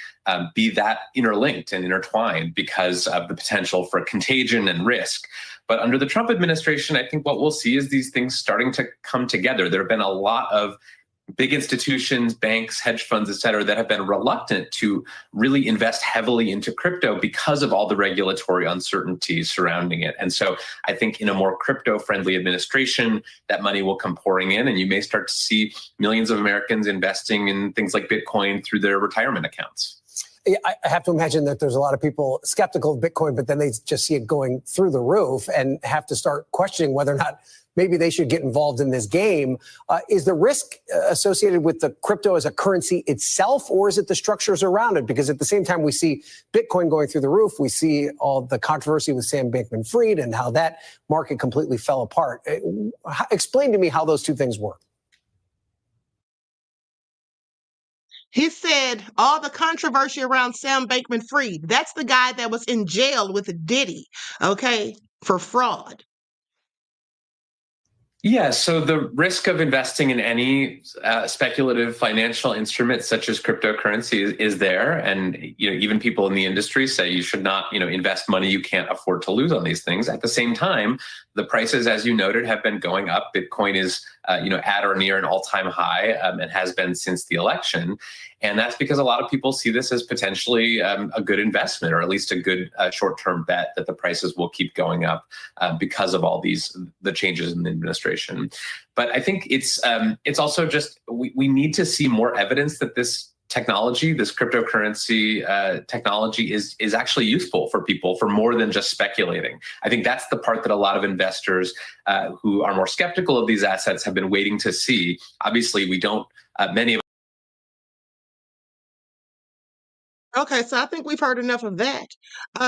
be that interlinked and intertwined because of the potential for contagion and risk. But under the Trump administration, I think what we'll see is these things starting to come together. There have been a lot of big institutions, banks, hedge funds, et cetera, that have been reluctant to really invest heavily into crypto because of all the regulatory uncertainties surrounding it. And so I think in a more crypto-friendly administration, that money will come pouring in, and you may start to see millions of Americans investing in things like Bitcoin through their retirement accounts. I have to imagine that there's a lot of people skeptical of Bitcoin, but then they just see it going through the roof and have to start questioning whether or not maybe they should get involved in this game. Is the risk associated with the crypto as a currency itself, or is it the structures around it? Because at the same time we see Bitcoin going through the roof, we see all the controversy with Sam Bankman-Fried and how that market completely fell apart. Explain to me how those two things work. He said all the controversy around Sam Bankman-Fried. That's the guy that was in jail with Diddy, okay, for fraud. Yeah, so the risk of investing in any speculative financial instrument such as cryptocurrency is there, and even people in the industry say you should not invest money you can't afford to lose on these things. At the same time, the prices, as you noted, have been going up. Bitcoin is at or near an all-time high and has been since the election. And that's because a lot of people see this as potentially a good investment, or at least a good short-term bet that the prices will keep going up because of all the changes in the administration. But I think it's also just we need to see more evidence that this technology, this cryptocurrency technology is actually useful for people for more than just speculating. I think that's the part that a lot of investors who are more skeptical of these assets have been waiting to see. Obviously, we don't, many of Okay, so I think we've heard enough of that.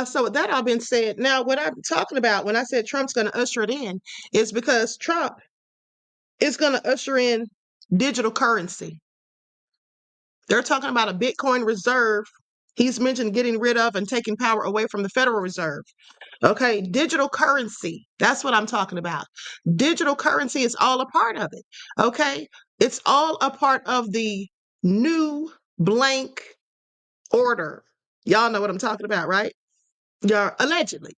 So with that all being said, now what I'm talking about when I said Trump's going to usher it in is because Trump is going to usher in digital currency. They're talking about a Bitcoin reserve. He's mentioned getting rid of and taking power away from the Federal Reserve. Okay, digital currency. That's what I'm talking about. Digital currency is all a part of it. Okay, it's all a part of the new blank order. Y'all know what I'm talking about, right? Y'all allegedly.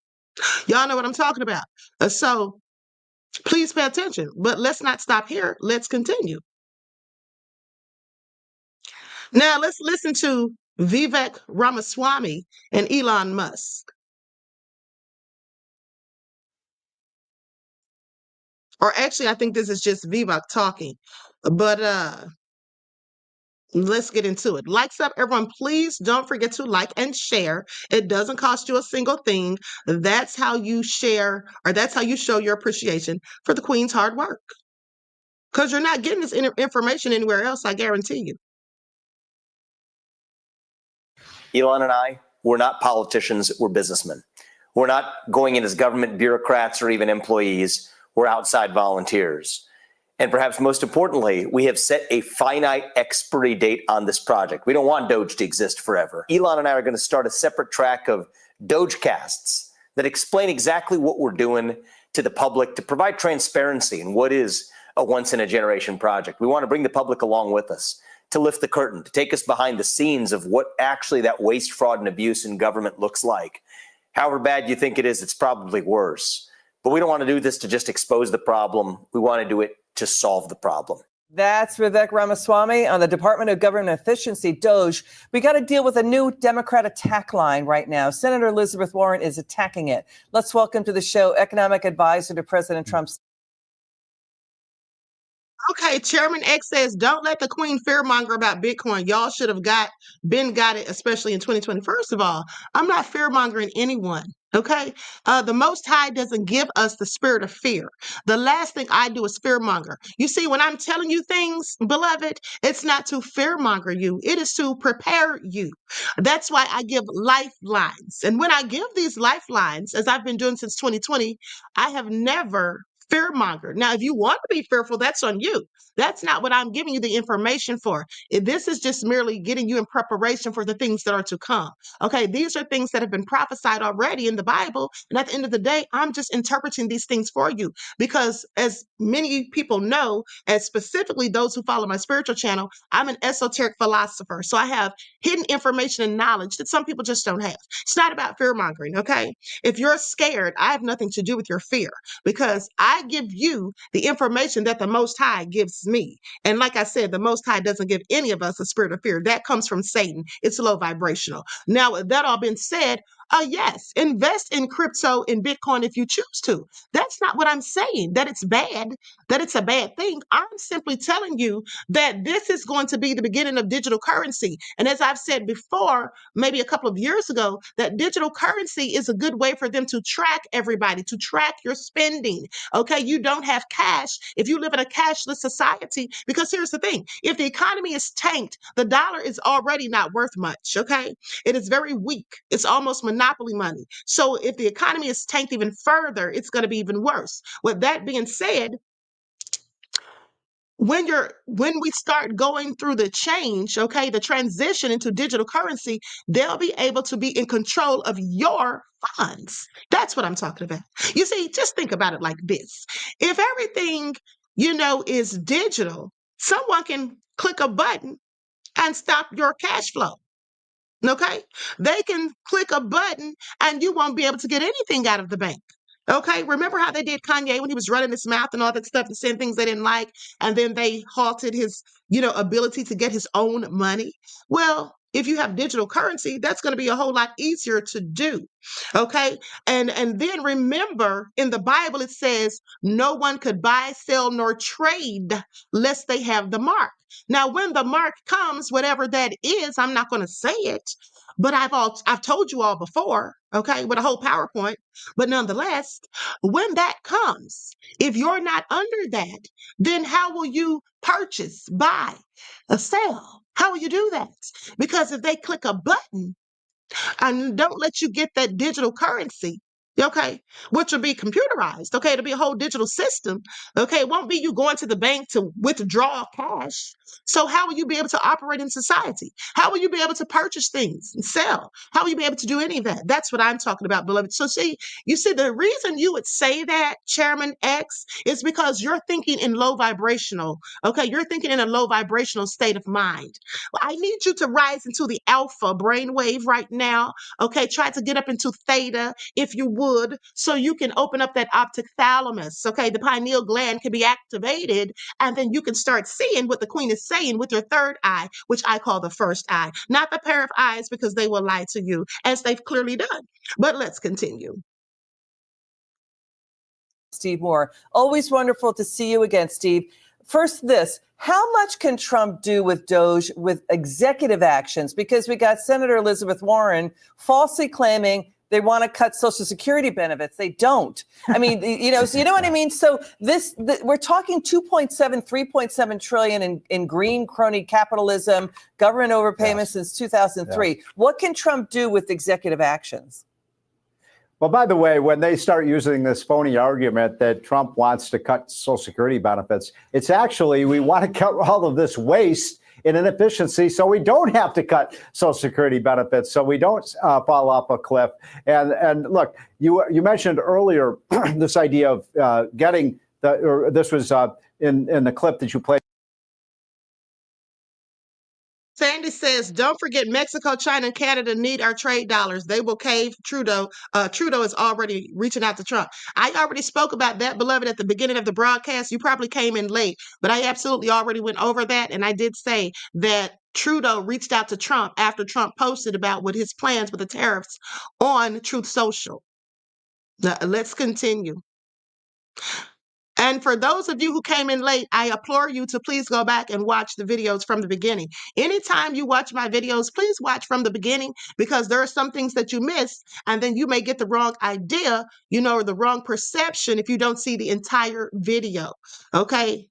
Y'all know what I'm talking about. So please pay attention. But let's not stop here. Let's continue. Now let's listen to Vivek Ramaswamy and Elon Musk. Or actually, I think this is just Vivek talking. But let's get into it. Likes up, everyone. Please don't forget to like and share. It doesn't cost you a single thing. That's how you share, or that's how you show your appreciation for the Queen's hard work. Because you're not getting this information anywhere else, I guarantee you. Elon and I, we're not politicians, we're businessmen. We're not going in as government bureaucrats or even employees. We're outside volunteers. And perhaps most importantly, we have set a finite expiry date on this project. We don't want DOGE to exist forever. Elon and I are going to start a separate track of DOGE casts that explain exactly what we're doing to the public to provide transparency in what is a once-in-a-generation project. We want to bring the public along with us, to lift the curtain, to take us behind the scenes of what actually that waste, fraud, and abuse in government looks like. However bad you think it is, it's probably worse. But we don't want to do this to just expose the problem. We want to do it to solve the problem. That's Vivek Ramaswamy on the Department of Government Efficiency, DOGE. We got to deal with a new Democrat attack line right now. Senator Elizabeth Warren is attacking it. Let's welcome to the show economic advisor to President Trump's. Okay, Chairman X says, don't let the Queen fearmonger about Bitcoin. Y'all should have got it, especially in 2020. First of all, I'm not fearmongering anyone. Okay, the Most High doesn't give us the spirit of fear. The last thing I do is fearmonger. You see, when I'm telling you things, beloved, it's not to fearmonger you. It is to prepare you. That's why I give lifelines. And when I give these lifelines, as I've been doing since 2020, I have never fearmonger. Now, if you want to be fearful, that's on you. That's not what I'm giving you the information for. This is just merely getting you in preparation for the things that are to come. Okay, these are things that have been prophesied already in the Bible. And at the end of the day, I'm just interpreting these things for you because as many people know, and specifically those who follow my spiritual channel, I'm an esoteric philosopher. So I have hidden information and knowledge that some people just don't have. It's not about fear mongering. Okay, if you're scared, I have nothing to do with your fear because I give you the information that the Most High gives me. And like I said, the Most High doesn't give any of us a spirit of fear. That comes from Satan. It's low vibrational. Now, with that all being said, yes, invest in crypto, in Bitcoin if you choose to. That's not what I'm saying, that it's bad, that it's a bad thing. I'm simply telling you that this is going to be the beginning of digital currency. And as I've said before, maybe a couple of years ago, that digital currency is a good way for them to track everybody, to track your spending. Okay, you don't have cash if you live in a cashless society, because here's the thing, if the economy is tanked, the dollar is already not worth much. Okay, it is very weak. It's almost monopoly money. So if the economy is tanked even further, it's going to be even worse. With that being said, when we start going through the change, okay, the transition into digital currency, they'll be able to be in control of your funds. That's what I'm talking about. You see, just think about it like this. If everything, is digital, someone can click a button and stop your cash flow. Okay, they can click a button and you won't be able to get anything out of the bank. Okay, remember how they did Kanye when he was running his mouth and all that stuff and saying things they didn't like, and then they halted his, ability to get his own money? Well, if you have digital currency, that's going to be a whole lot easier to do. Okay. And then remember, in the Bible, it says no one could buy, sell, nor trade lest they have the mark. Now, when the mark comes, whatever that is, I'm not going to say it, but I've told you all before, okay, with a whole PowerPoint. But nonetheless, when that comes, if you're not under that, then how will you purchase, buy, sell? How will you do that? Because if they click a button and don't let you get that digital currency, okay, which will be computerized, okay, it'll be a whole digital system, okay, it won't be you going to the bank to withdraw cash. So how will you be able to operate in society? How will you be able to purchase things and sell? How will you be able to do any of that? That's what I'm talking about, beloved. So you see, the reason you would say that, Chairman X, is because you're thinking in low vibrational, okay, you're thinking in a low vibrational state of mind. I need you to rise into the alpha brainwave right now. Okay, try to get up into theta if you would, so you can open up that optic thalamus. Okay, the pineal gland can be activated, and then you can start seeing what the Queen is saying with your third eye, which I call the first eye, not the pair of eyes, because they will lie to you, as they've clearly done. But let's continue. Steve Moore, always wonderful to see you again, Steve. First, how much can Trump do with DOGE with executive actions? Because we got Senator Elizabeth Warren falsely claiming they want to cut Social Security benefits. They don't. I mean, so you know what I mean? So we're talking 3.7 trillion in green crony capitalism, government overpayments since 2003. Yes. What can Trump do with executive actions? Well, by the way, when they start using this phony argument that Trump wants to cut Social Security benefits, it's actually we want to cut all of this waste and inefficiency so we don't have to cut Social Security benefits, so we don't fall off a cliff. And look, you mentioned earlier this idea of getting this was in the clip that you played. Sandy says, don't forget Mexico, China, and Canada need our trade dollars. They will cave Trudeau. Trudeau is already reaching out to Trump. I already spoke about that, beloved, at the beginning of the broadcast. You probably came in late, but I absolutely already went over that. And I did say that Trudeau reached out to Trump after Trump posted about what his plans with the tariffs on Truth Social. Now, let's continue. And for those of you who came in late, I implore you to please go back and watch the videos from the beginning. Anytime you watch my videos, please watch from the beginning, because there are some things that you missed, and then you may get the wrong idea, or the wrong perception if you don't see the entire video. Okay?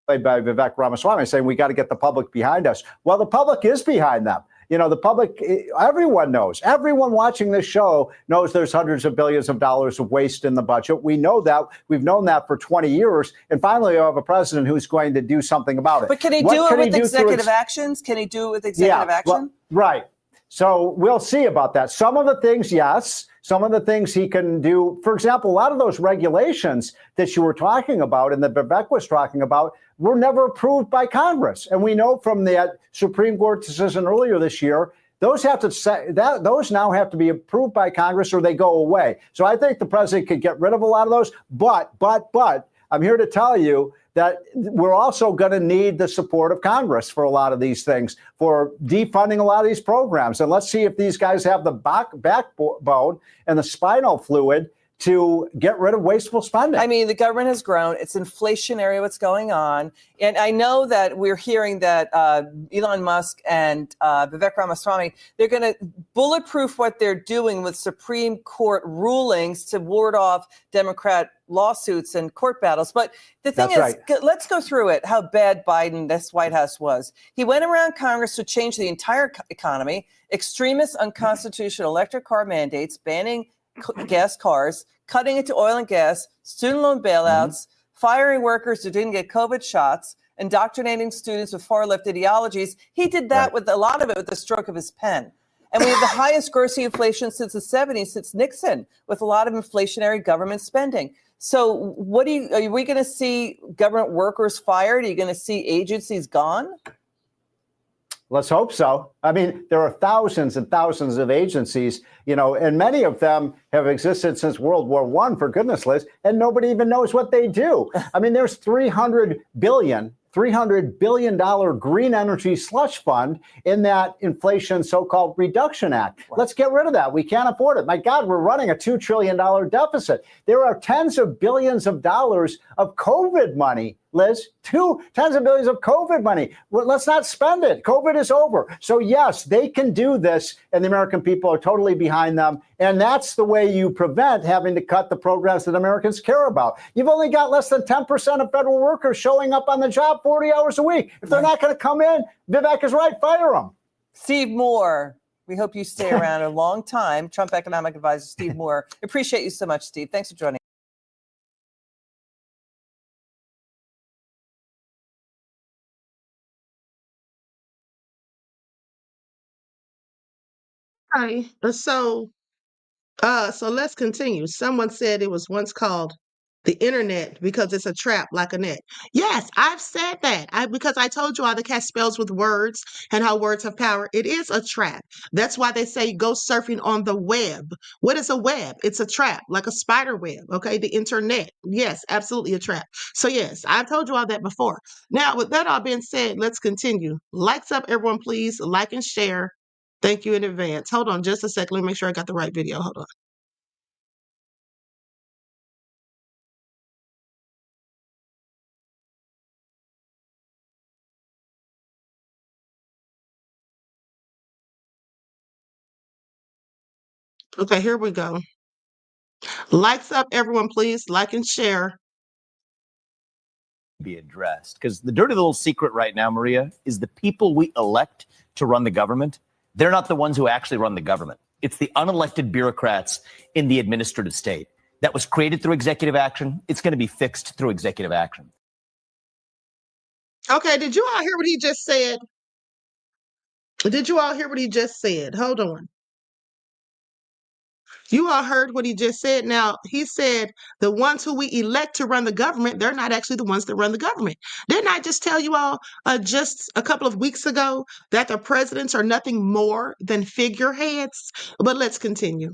By Vivek Ramaswamy saying we got to get the public behind us. Well, the public is behind them. The public, everyone knows, everyone watching this show knows there's hundreds of billions of dollars of waste in the budget. We know that. We've known that for 20 years. And finally, you have a president who's going to do something about it. But can he do it with executive actions? Can he do it with executive action? Well, right. So we'll see about that. Some of the things, yes. Some of the things he can do, for example, a lot of those regulations that you were talking about and that Vivek was talking about were never approved by Congress. And we know from that Supreme Court decision earlier this year, those now have to be approved by Congress or they go away. So I think the president could get rid of a lot of those. But I'm here to tell you that we're also going to need the support of Congress for a lot of these things, for defunding a lot of these programs. And let's see if these guys have the backbone and the spinal fluid to get rid of wasteful spending. I mean, the government has grown. It's inflationary, what's going on. And I know that we're hearing that Elon Musk and Vivek Ramaswamy, they're going to bulletproof what they're doing with Supreme Court rulings to ward off Democrat lawsuits and court battles. But the thing let's go through it, how bad Biden, this White House was. He went around Congress to change the entire economy, extremist, unconstitutional electric car mandates, banning gas cars, cutting it to oil and gas, student loan bailouts, firing workers who didn't get COVID shots, indoctrinating students with far-left ideologies. He did that with a lot of it with the stroke of his pen. And we have the highest grossing inflation since the 70s, since Nixon, with a lot of inflationary government spending. So are we going to see government workers fired? Are you going to see agencies gone? Let's hope so. I mean, there are thousands and thousands of agencies, and many of them have existed since World War I, for goodness, Liz, and nobody even knows what they do. I mean, there's $300 billion $300 billion green energy slush fund in that Inflation so-called Reduction Act. Right. Let's get rid of that. We can't afford it. My God, we're running a $2 trillion deficit. There are tens of billions of dollars of COVID money, Liz, tens of billions of COVID money. Well, let's not spend it. COVID is over. So yes, they can do this, and the American people are totally behind them. And that's the way you prevent having to cut the programs that Americans care about. You've only got less than 10% of federal workers showing up on the job 40 hours a week. If they're not going to come in, Vivek is right, fire them. Steve Moore, we hope you stay around a long time. Trump economic advisor Steve Moore. Appreciate you so much, Steve. Thanks for joining. Okay, so let's continue. Someone said it was once called the internet because it's a trap like a net. Yes, I've said that. Because I told you all the cat spells with words and how words have power. It is a trap. That's why they say go surfing on the web. What is a web? It's a trap, like a spider web. Okay, the internet. Yes, absolutely a trap. So yes, I've told you all that before. Now, with that all being said, let's continue. Likes up, everyone, please. Like and share. Thank you in advance. Hold on just a second. Let me make sure I got the right video. Hold on. Okay, here we go. Likes up, everyone, please. Like and share. Be addressed, because the dirty little secret right now, Maria, is the people we elect to run the government. They're not the ones who actually run the government. It's the unelected bureaucrats in the administrative state. That was created through executive action. It's going to be fixed through executive action. Okay, did you all hear what he just said? Did you all hear what he just said? Hold on. You all heard what he just said. Now, he said the ones who we elect to run the government, they're not actually the ones that run the government. Didn't I just tell you all just a couple of weeks ago that the presidents are nothing more than figureheads? But let's continue.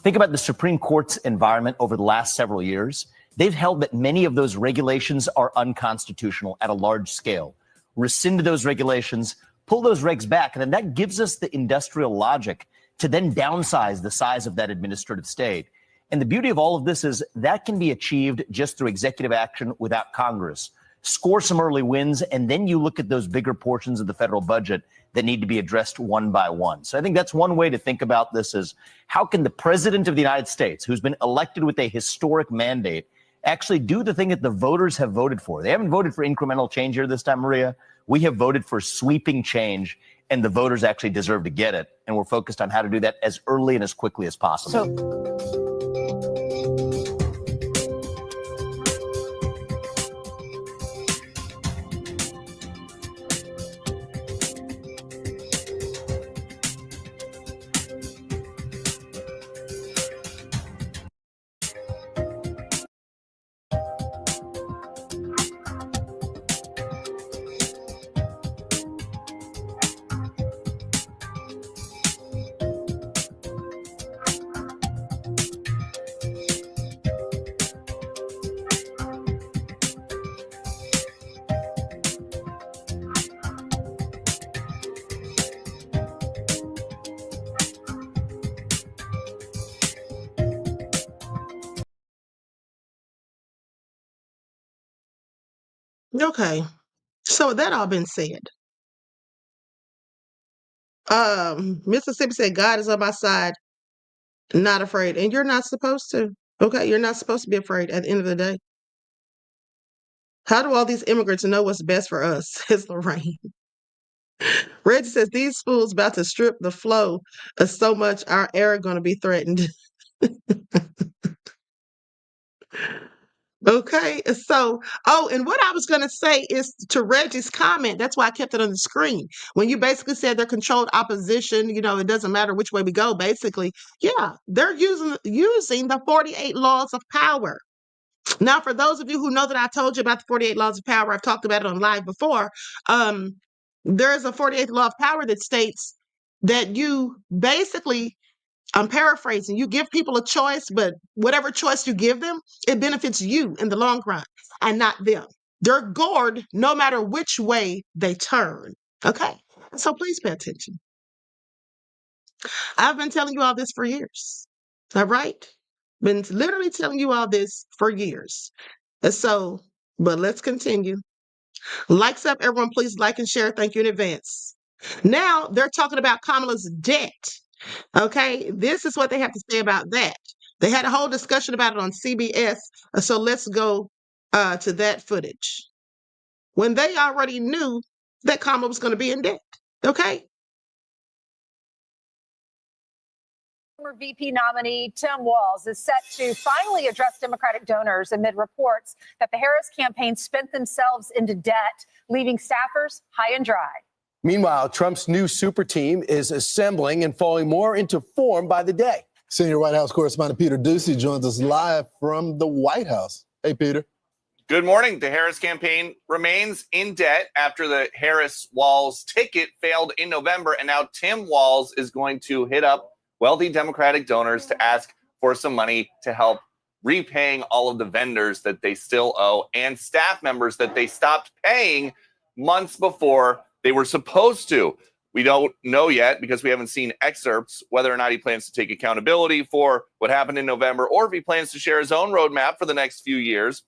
Think about the Supreme Court's environment over the last several years. They've held that many of those regulations are unconstitutional at a large scale. Rescind those regulations, pull those regs back, and then that gives us the industrial logic to then downsize the size of that administrative state. And the beauty of all of this is that can be achieved just through executive action without Congress. Score some early wins, and then you look at those bigger portions of the federal budget that need to be addressed one by one. So I think that's one way to think about this is how can the president of the United States, who's been elected with a historic mandate, actually do the thing that the voters have voted for? They haven't voted for incremental change here this time, Maria. We have voted for sweeping change, and the voters actually deserve to get it. And we're focused on how to do that as early and as quickly as possible. Okay, so with that all been said, Mississippi said God is on my side, not afraid, and you're not supposed to. Okay, you're not supposed to be afraid at the end of the day. How do all these immigrants know what's best for us? Says Lorraine. Reggie says these fools about to strip the flow of so much our air going to be threatened. Okay, so, and what I was going to say is to Reggie's comment, that's why I kept it on the screen. When you basically said they're controlled opposition, it doesn't matter which way we go, basically. Yeah, they're using the 48 laws of power. Now, for those of you who know that I told you about the 48 laws of power, I've talked about it on live before. There's a 48th law of power that states that you basically, I'm paraphrasing, you give people a choice, but whatever choice you give them, it benefits you in the long run and not them. They're gored no matter which way they turn. Okay. So please pay attention. I've been telling you all this for years. All right. Been literally telling you all this for years. And so, but let's continue. Likes up, everyone. Please like and share. Thank you in advance. Now they're talking about Kamala's debt. Okay. This is what they have to say about that. They had a whole discussion about it on CBS. So let's go to that footage. When they already knew that Kamala was going to be in debt. Okay. Former VP nominee Tim Walz is set to finally address Democratic donors amid reports that the Harris campaign spent themselves into debt, leaving staffers high and dry. Meanwhile, Trump's new super team is assembling and falling more into form by the day. Senior White House correspondent Peter Ducey joins us live from the White House. Hey, Peter. Good morning. The Harris campaign remains in debt after the Harris-Walz ticket failed in November, and now Tim Walz is going to hit up wealthy Democratic donors to ask for some money to help repaying all of the vendors that they still owe and staff members that they stopped paying months before they were supposed to. We don't know yet because we haven't seen excerpts whether or not he plans to take accountability for what happened in November or if he plans to share his own roadmap for the next few years.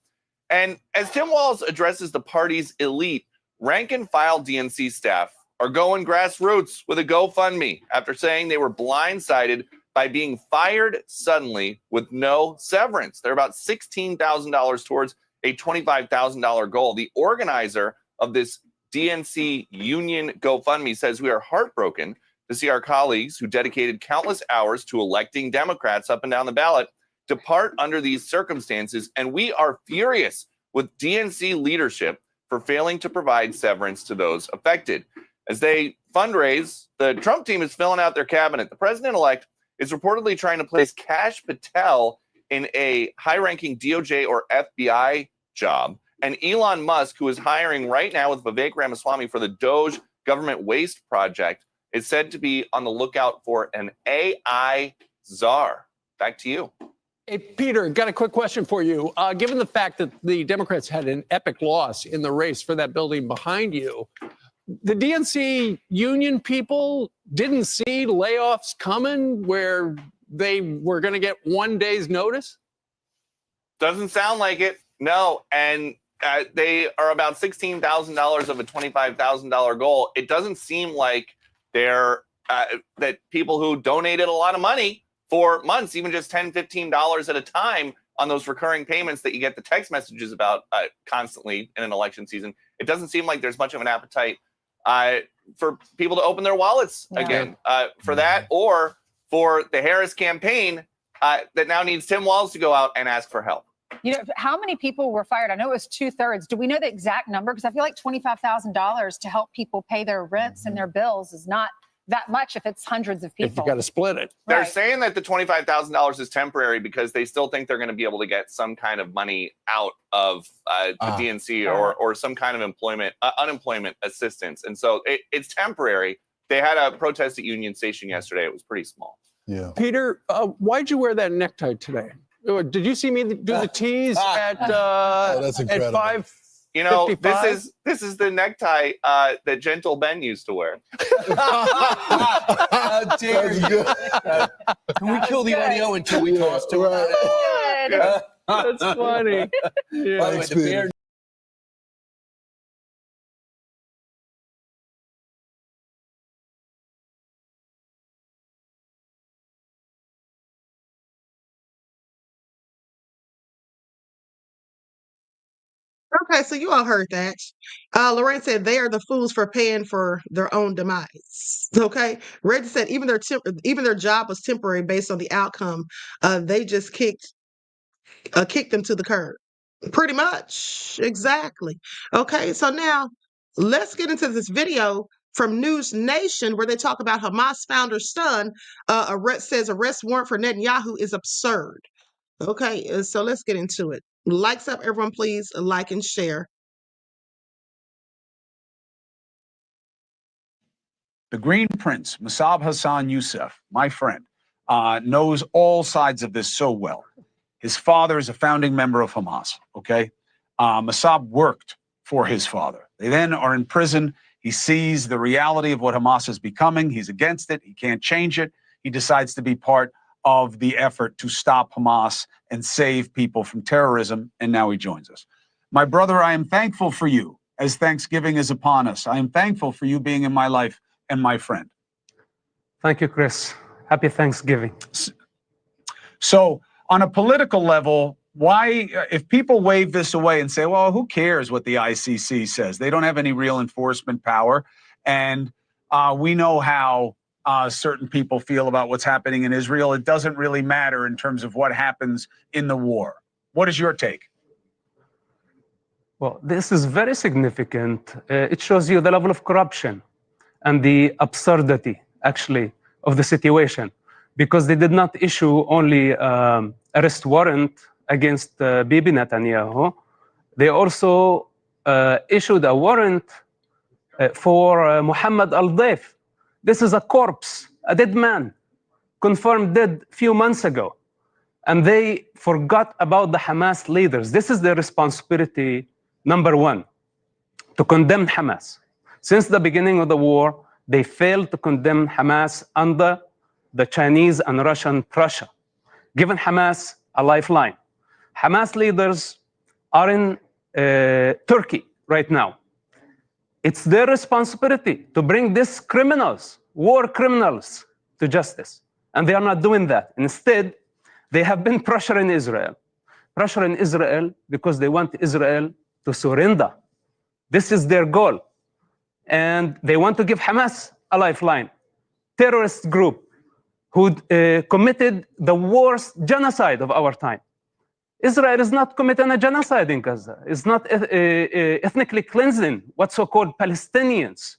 And as Tim Walz addresses the party's elite, rank and file DNC staff are going grassroots with a GoFundMe after saying they were blindsided by being fired suddenly with no severance. They're about $16,000 towards a $25,000 goal. The organizer of this DNC union GoFundMe says, "We are heartbroken to see our colleagues who dedicated countless hours to electing Democrats up and down the ballot depart under these circumstances, and we are furious with DNC leadership for failing to provide severance to those affected." As they fundraise, the Trump team is filling out their cabinet. The president-elect is reportedly trying to place Kash Patel in a high-ranking DOJ or FBI job. And Elon Musk, who is hiring right now with Vivek Ramaswamy for the DOGE government waste project, is said to be on the lookout for an AI czar. Back to you. Hey, Peter, got a quick question for you. Given the fact that the Democrats had an epic loss in the race for that building behind you, the DNC union people didn't see layoffs coming where they were going to get 1 day's notice? Doesn't sound like it. No. And they are about $16,000 of a $25,000 goal. It doesn't seem like they're that people who donated a lot of money for months, even just $10, $15 at a time on those recurring payments that you get the text messages about constantly in an election season. It doesn't seem like there's much of an appetite for people to open their wallets again for that, or for the Harris campaign that now needs Tim Walz to go out and ask for help. You know, how many people were fired? I know it was 2/3. Do we know the exact number? Because I feel like $25,000 to help people pay their rents and their bills is not that much if it's hundreds of people. If you got to split it. They're saying that the $25,000 is temporary because they still think they're going to be able to get some kind of money out of the DNC or some kind of unemployment assistance. And so it's temporary. They had a protest at Union Station yesterday. It was pretty small. Yeah. Peter, why'd you wear that necktie today? Did you see me do the tease at that's incredible. at 5? You know, 55? this is the necktie that Gentle Ben used to wear. How dare you? Can we kill the audio until we toss to it? That's funny. Yeah. By the way, the bear Okay, so you all heard that. Lorraine said they are the fools for paying for their own demise. Okay, Reggie said even their job was temporary based on the outcome. They just kicked them to the curb. Pretty much, exactly. Okay, so now let's get into this video from News Nation where they talk about Hamas founder's son. Says arrest warrant for Netanyahu is absurd. Okay, so let's get into it. Likes up, everyone, please like and share. The Green Prince, Mossab Hassan Youssef, my friend, knows all sides of this so well. His father is a founding member of Hamas, okay? Mossab worked for his father. They then are in prison. He sees the reality of what Hamas is becoming. He's against it. He can't change it. He decides to be part of the effort to stop Hamas and save people from terrorism. And now he joins us. My brother, I am thankful for you as Thanksgiving is upon us. I am thankful for you being in my life and my friend. Thank you, Chris. Happy Thanksgiving. So on a political level, why, if people wave this away and say, well, who cares what the ICC says? They don't have any real enforcement power. And we know how certain people feel about what's happening in Israel. It doesn't really matter in terms of what happens in the war. What is your take? Well, this is very significant. It shows you the level of corruption and the absurdity, actually, of the situation, because they did not issue only arrest warrant against Bibi Netanyahu. They also issued a warrant for Muhammad al-Daif. This is a corpse, a dead man, confirmed dead a few months ago. And they forgot about the Hamas leaders. This is their responsibility, number one, to condemn Hamas. Since the beginning of the war, they failed to condemn Hamas under the Chinese and Russian pressure, giving Hamas a lifeline. Hamas leaders are in Turkey right now. It's their responsibility to bring these criminals, war criminals, to justice. And they are not doing that. Instead, they have been pressuring Israel because they want Israel to surrender. This is their goal. And they want to give Hamas a lifeline. Terrorist group who committed the worst genocide of our time. Israel is not committing a genocide in Gaza. It's not ethnically cleansing what so-called Palestinians.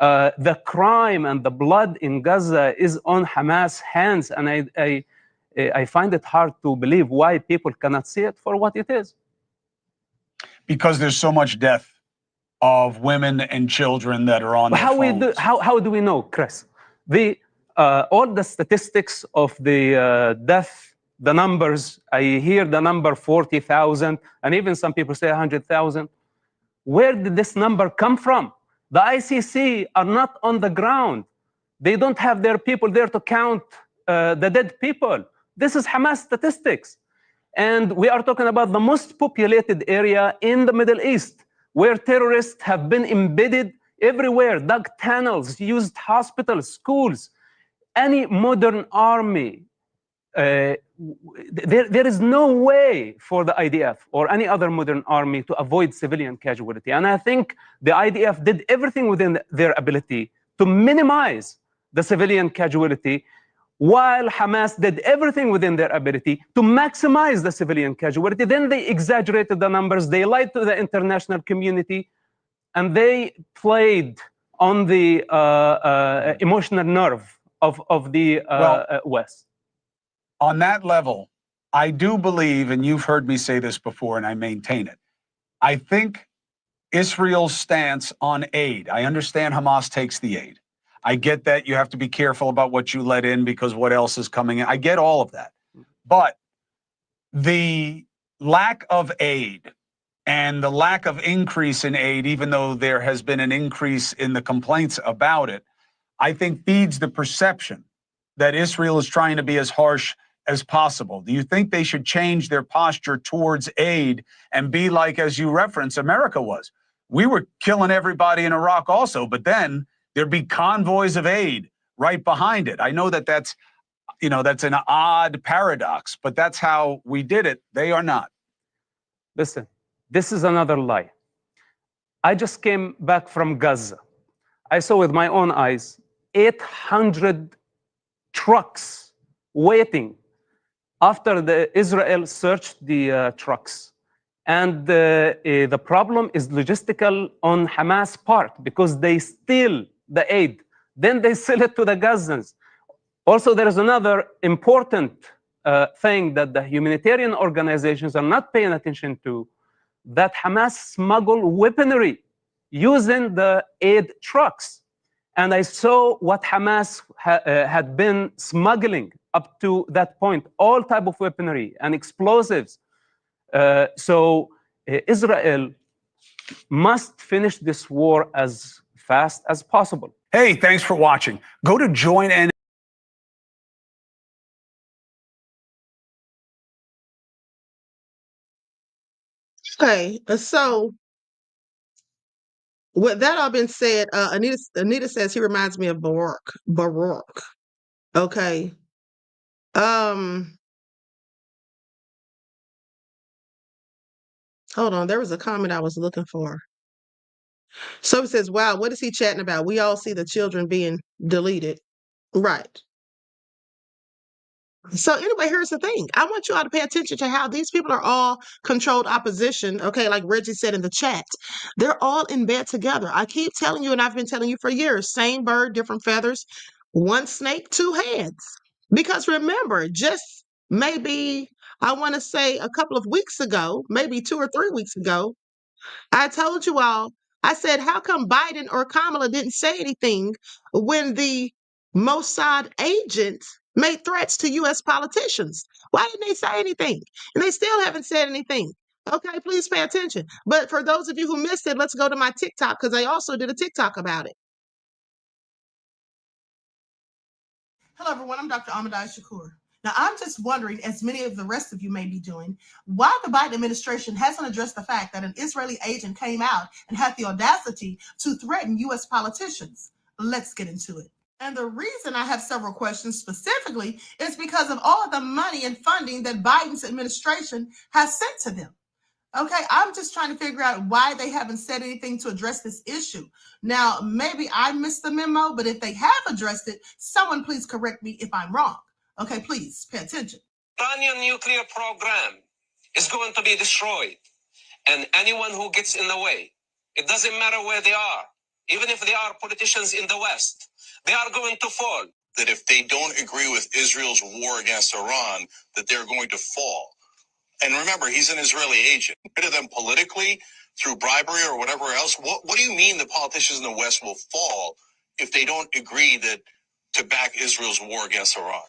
The crime and the blood in Gaza is on Hamas' hands. And I find it hard to believe why people cannot see it for what it is. Because there's so much death of women and children that are on their phones. How do we know, Chris? All the statistics of the death, the numbers, I hear the number 40,000, and even some people say 100,000. Where did this number come from? The ICC are not on the ground. They don't have their people there to count the dead people. This is Hamas statistics. And we are talking about the most populated area in the Middle East, where terrorists have been embedded everywhere, dug tunnels, used hospitals, schools. Any modern army, there is no way for the IDF or any other modern army to avoid civilian casualty. And I think the IDF did everything within their ability to minimize the civilian casualty, while Hamas did everything within their ability to maximize the civilian casualty. Then they exaggerated the numbers, they lied to the international community, and they played on the emotional nerve of the West. On that level, I do believe, and you've heard me say this before, and I maintain it, I think Israel's stance on aid, I understand Hamas takes the aid. I get that you have to be careful about what you let in because what else is coming in. I get all of that. But the lack of aid and the lack of increase in aid, even though there has been an increase in the complaints about it, I think feeds the perception that Israel is trying to be as harsh as possible. Do you think they should change their posture towards aid and be like, as you reference, America was? We were killing everybody in Iraq also, but then there'd be convoys of aid right behind it. I know that that's an odd paradox, but that's how we did it. They are not. Listen, this is another lie. I just came back from Gaza. I saw with my own eyes 800 trucks waiting after Israel searched the trucks. And the problem is logistical on Hamas part because they steal the aid. Then they sell it to the Gazans. Also, there is another important thing that the humanitarian organizations are not paying attention to, that Hamas smuggle weaponry using the aid trucks. And I saw what Hamas had been smuggling up to that point, all type of weaponry and explosives. So Israel must finish this war as fast as possible. Hey, thanks for watching. Go to join Okay, so with that all been said, Anita says he reminds me of Baroque. Okay. Hold on, there was a comment I was looking for. So it says, wow, what is he chatting about? We all see the children being deleted. Right. So anyway, here's the thing. I want you all to pay attention to how these people are all controlled opposition. Okay, like Reggie said in the chat, they're all in bed together. I keep telling you, and I've been telling you for years, same bird, different feathers, one snake, two heads. Because remember, just maybe, I want to say a couple of weeks ago, maybe 2 or 3 weeks ago, I told you all, I said, how come Biden or Kamala didn't say anything when the Mossad agent made threats to U.S. politicians? Why didn't they say anything? And they still haven't said anything. Okay, please pay attention. But for those of you who missed it, let's go to my TikTok because I also did a TikTok about it. Hello, everyone. I'm Dr. Ahmadiyyah Shakur. Now, I'm just wondering, as many of the rest of you may be doing, why the Biden administration hasn't addressed the fact that an Israeli agent came out and had the audacity to threaten U.S. politicians. Let's get into it. And the reason I have several questions specifically is because of all of the money and funding that Biden's administration has sent to them. Okay, I'm just trying to figure out why they haven't said anything to address this issue. Now, maybe I missed the memo, but if they have addressed it, someone please correct me if I'm wrong. Okay, please pay attention. Iranian nuclear program is going to be destroyed. And anyone who gets in the way, it doesn't matter where they are, even if they are politicians in the West, they are going to fall. That if they don't agree with Israel's war against Iran, that they're going to fall. And remember, he's an Israeli agent. Rid of them politically through bribery or whatever else. What do you mean the politicians in the West will fall if they don't agree that to back Israel's war against Iran?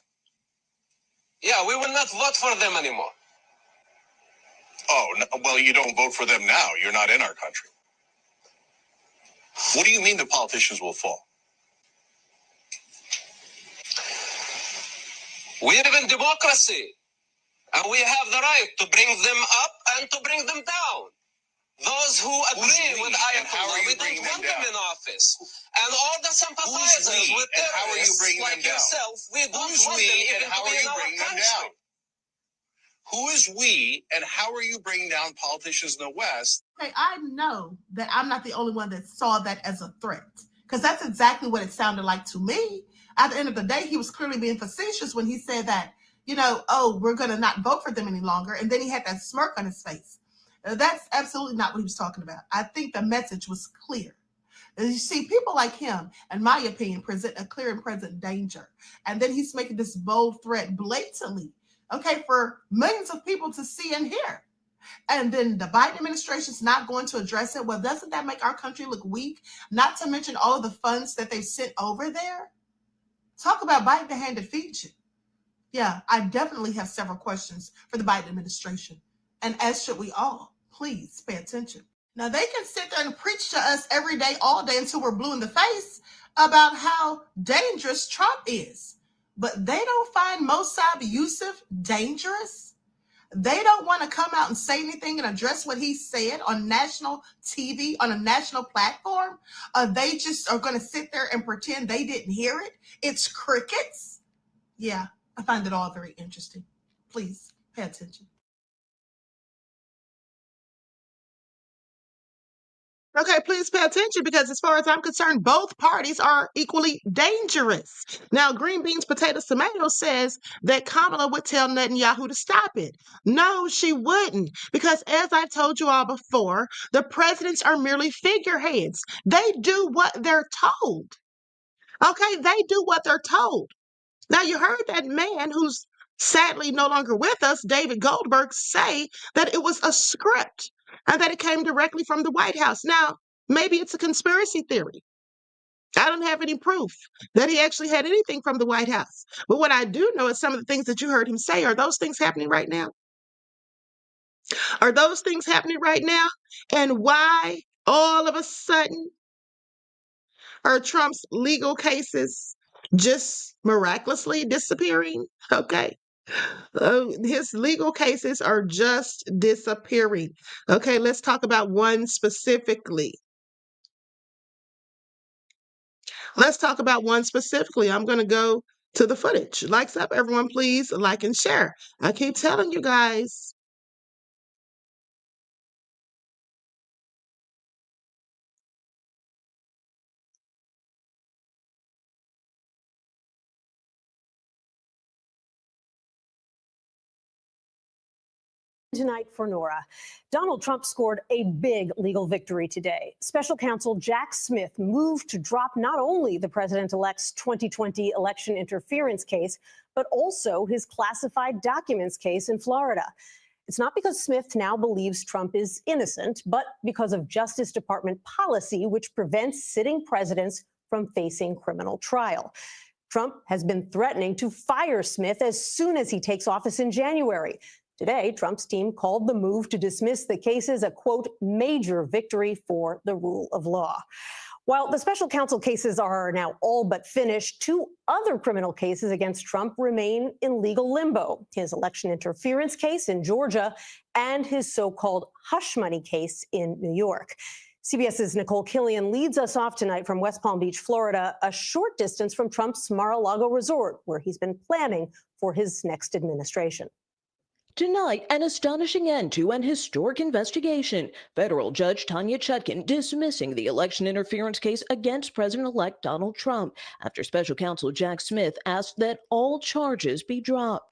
Yeah, we will not vote for them anymore. Oh, no, well, you don't vote for them now. You're not in our country. What do you mean the politicians will fall? We live in democracy, and we have the right to bring them up and to bring them down. Those who agree with Ayatollah, we don't want them in office. And all the sympathizers with terrorists like yourself, we don't want them even to be in our country. Who is we, and how are you bringing down politicians in the West? Okay, I know that I'm not the only one that saw that as a threat, because that's exactly what it sounded like to me. At the end of the day, he was clearly being facetious when he said that, you know, oh, we're going to not vote for them any longer. And then he had that smirk on his face. That's absolutely not what he was talking about. I think the message was clear. You see, people like him, in my opinion, present a clear and present danger. And then he's making this bold threat blatantly, okay, for millions of people to see and hear. And then the Biden administration is not going to address it. Well, doesn't that make our country look weak? Not to mention all of the funds that they've sent over there. Talk about biting the hand that feeds you. Yeah, I definitely have several questions for the Biden administration. And as should we all. Please pay attention. Now, they can sit there and preach to us every day, all day, until we're blue in the face about how dangerous Trump is. But they don't find Mossad Yusuf dangerous. They don't want to come out and say anything and address what he said on national TV, on a national platform. They just are going to sit there and pretend they didn't hear it. It's crickets. Yeah, I find it all very interesting. Please pay attention. Okay, please pay attention because as far as I'm concerned, both parties are equally dangerous. Now, Green Beans, Potatoes, Tomatoes says that Kamala would tell Netanyahu to stop it. No, she wouldn't, because as I've told you all before, the presidents are merely figureheads. They do what they're told. Okay, they do what they're told. Now, you heard that man who's sadly no longer with us, David Goldberg, say that it was a script and that it came directly from the White House. Now, maybe it's a conspiracy theory. I don't have any proof that he actually had anything from the White House. But what I do know is some of the things that you heard him say, are those things happening right now? Are those things happening right now? And why all of a sudden are Trump's legal cases just miraculously disappearing? Okay. His legal cases are just disappearing. Okay, let's talk about one specifically. Let's talk about one specifically. I'm going to go to the footage. Likes up, everyone, please like and share. I keep telling you guys. Tonight for Nora. Donald Trump scored a big legal victory today. Special counsel Jack Smith moved to drop not only the president-elect's 2020 election interference case, but also his classified documents case in Florida. It's not because Smith now believes Trump is innocent, but because of Justice Department policy, which prevents sitting presidents from facing criminal trial. Trump has been threatening to fire Smith as soon as he takes office in January. Today, Trump's team called the move to dismiss the cases a, quote, major victory for the rule of law. While the special counsel cases are now all but finished, two other criminal cases against Trump remain in legal limbo: his election interference case in Georgia and his so-called hush money case in New York. CBS's Nicole Killian leads us off tonight from West Palm Beach, Florida, a short distance from Trump's Mar-a-Lago resort, where he's been planning for his next administration. Tonight, an astonishing end to an historic investigation. Federal Judge Tanya Chutkan dismissing the election interference case against President-elect Donald Trump after special counsel Jack Smith asked that all charges be dropped.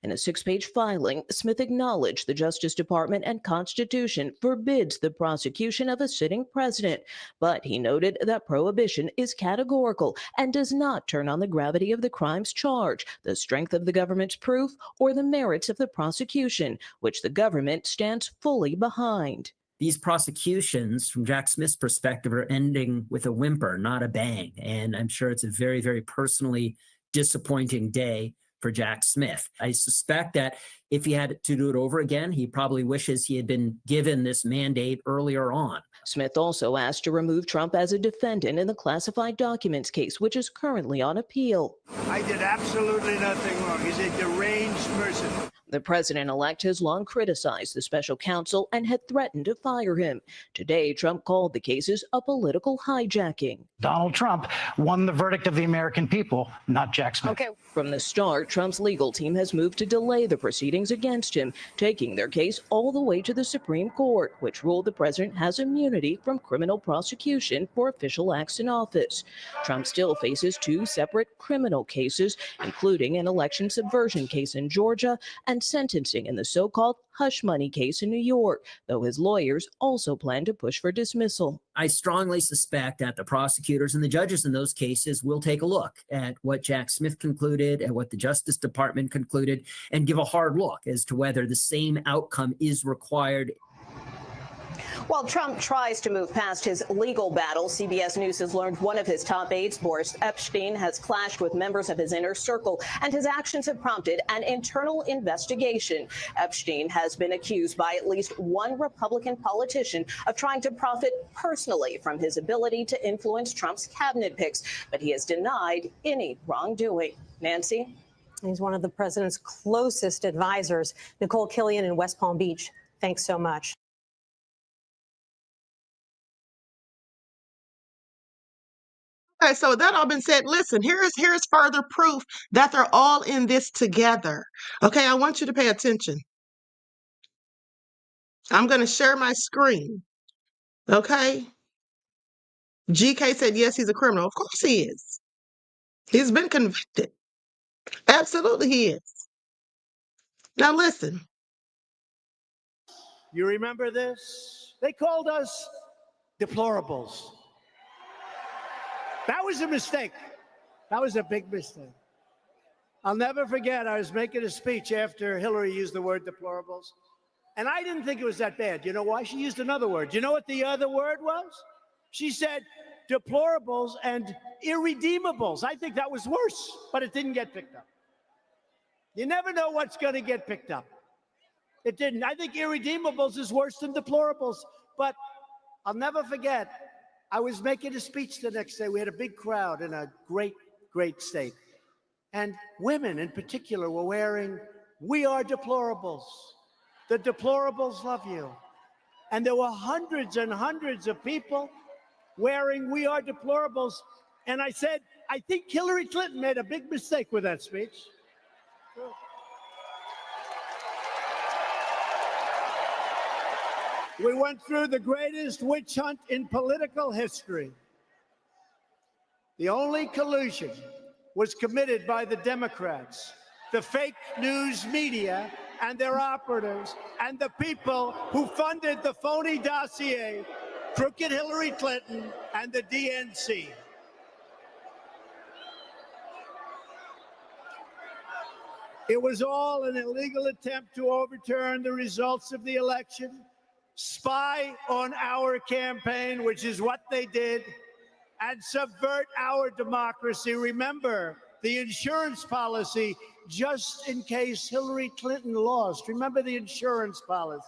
In a 6-page filing, Smith acknowledged the Justice Department and Constitution forbids the prosecution of a sitting president, but he noted that prohibition is categorical and does not turn on the gravity of the crimes charged, the strength of the government's proof, or the merits of the prosecution, which the government stands fully behind. These prosecutions, from Jack Smith's perspective, are ending with a whimper, not a bang. And I'm sure it's a very, very personally disappointing day for Jack Smith. I suspect that if he had to do it over again, he probably wishes he had been given this mandate earlier on. Smith also asked to remove Trump as a defendant in the classified documents case, which is currently on appeal. I did absolutely nothing wrong. He's a deranged person. The president-elect has long criticized the special counsel and had threatened to fire him. Today, Trump called the cases a political hijacking. Donald Trump won the verdict of the American people, not Jack Smith. Okay. From the start, Trump's legal team has moved to delay the proceedings against him, taking their case all the way to the Supreme Court, which ruled the president has immunity from criminal prosecution for official acts in office. Trump still faces 2 separate criminal cases, including an election subversion case in Georgia and sentencing in the so-called hush money case in New York, though his lawyers also plan to push for dismissal. I strongly suspect that the prosecutors and the judges in those cases will take a look at what Jack Smith concluded and what the Justice Department concluded and give a hard look as to whether the same outcome is required. While Trump tries to move past his legal battle, CBS News has learned one of his top aides, Boris Epshteyn, has clashed with members of his inner circle, and his actions have prompted an internal investigation. Epshteyn has been accused by at least one Republican politician of trying to profit personally from his ability to influence Trump's cabinet picks, but he has denied any wrongdoing. Nancy? He's one of the president's closest advisors. Nicole Killian in West Palm Beach, thanks so much. Okay, so that all been said. Listen, here's further proof that they're all in this together. Okay, I want you to pay attention. I'm going to share my screen. Okay. GK said, yes, he's a criminal. Of course he is. He's been convicted. Absolutely he is. Now listen. You remember this? They called us deplorables. That was a mistake. That was a big mistake. I'll never forget, I was making a speech after Hillary used the word deplorables, and I didn't think it was that bad. You know why? She used another word. You know what the other word was? She said deplorables and irredeemables. I think that was worse, but it didn't get picked up. You never know what's going to get picked up. It didn't. I think irredeemables is worse than deplorables, but I'll never forget, I was making a speech the next day. We had a big crowd in a great, great state. And women in particular were wearing, "We are deplorables. The deplorables love you." And there were hundreds and hundreds of people wearing "We are deplorables." And I said, I think Hillary Clinton made a big mistake with that speech. We went through the greatest witch hunt in political history. The only collusion was committed by the Democrats, the fake news media, and their operatives, and the people who funded the phony dossier, crooked Hillary Clinton, and the DNC. It was all an illegal attempt to overturn the results of the election, spy on our campaign, which is what they did, and subvert our democracy. Remember the insurance policy, just in case Hillary Clinton lost. Remember the insurance policy.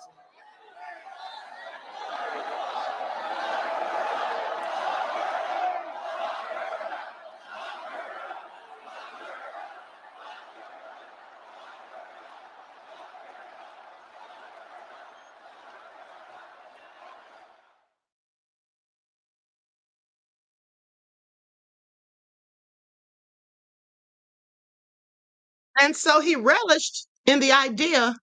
And so he relished in the idea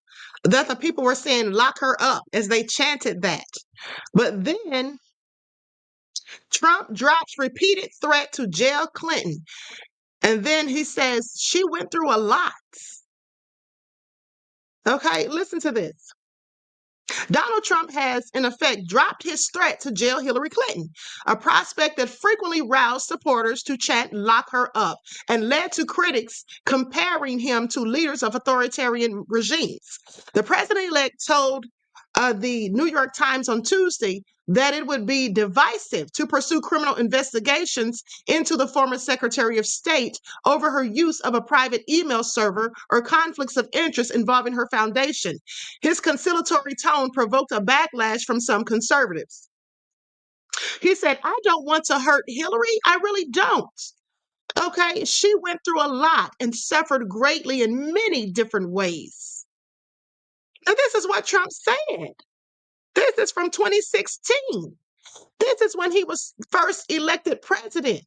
that the people were saying, "Lock her up," as they chanted that. But then Trump drops repeated threat to jail Clinton. And then he says, she went through a lot. Okay, listen to this. Donald Trump has, in effect, dropped his threat to jail Hillary Clinton, a prospect that frequently roused supporters to chant "Lock her up" and led to critics comparing him to leaders of authoritarian regimes. The president-elect told the New York Times on Tuesday that it would be divisive to pursue criminal investigations into the former Secretary of State over her use of a private email server or conflicts of interest involving her foundation. His conciliatory tone provoked a backlash from some conservatives. He said, "I don't want to hurt Hillary. I really don't. Okay, she went through a lot and suffered greatly in many different ways." And this is what Trump said. This is from 2016. This is when he was first elected president.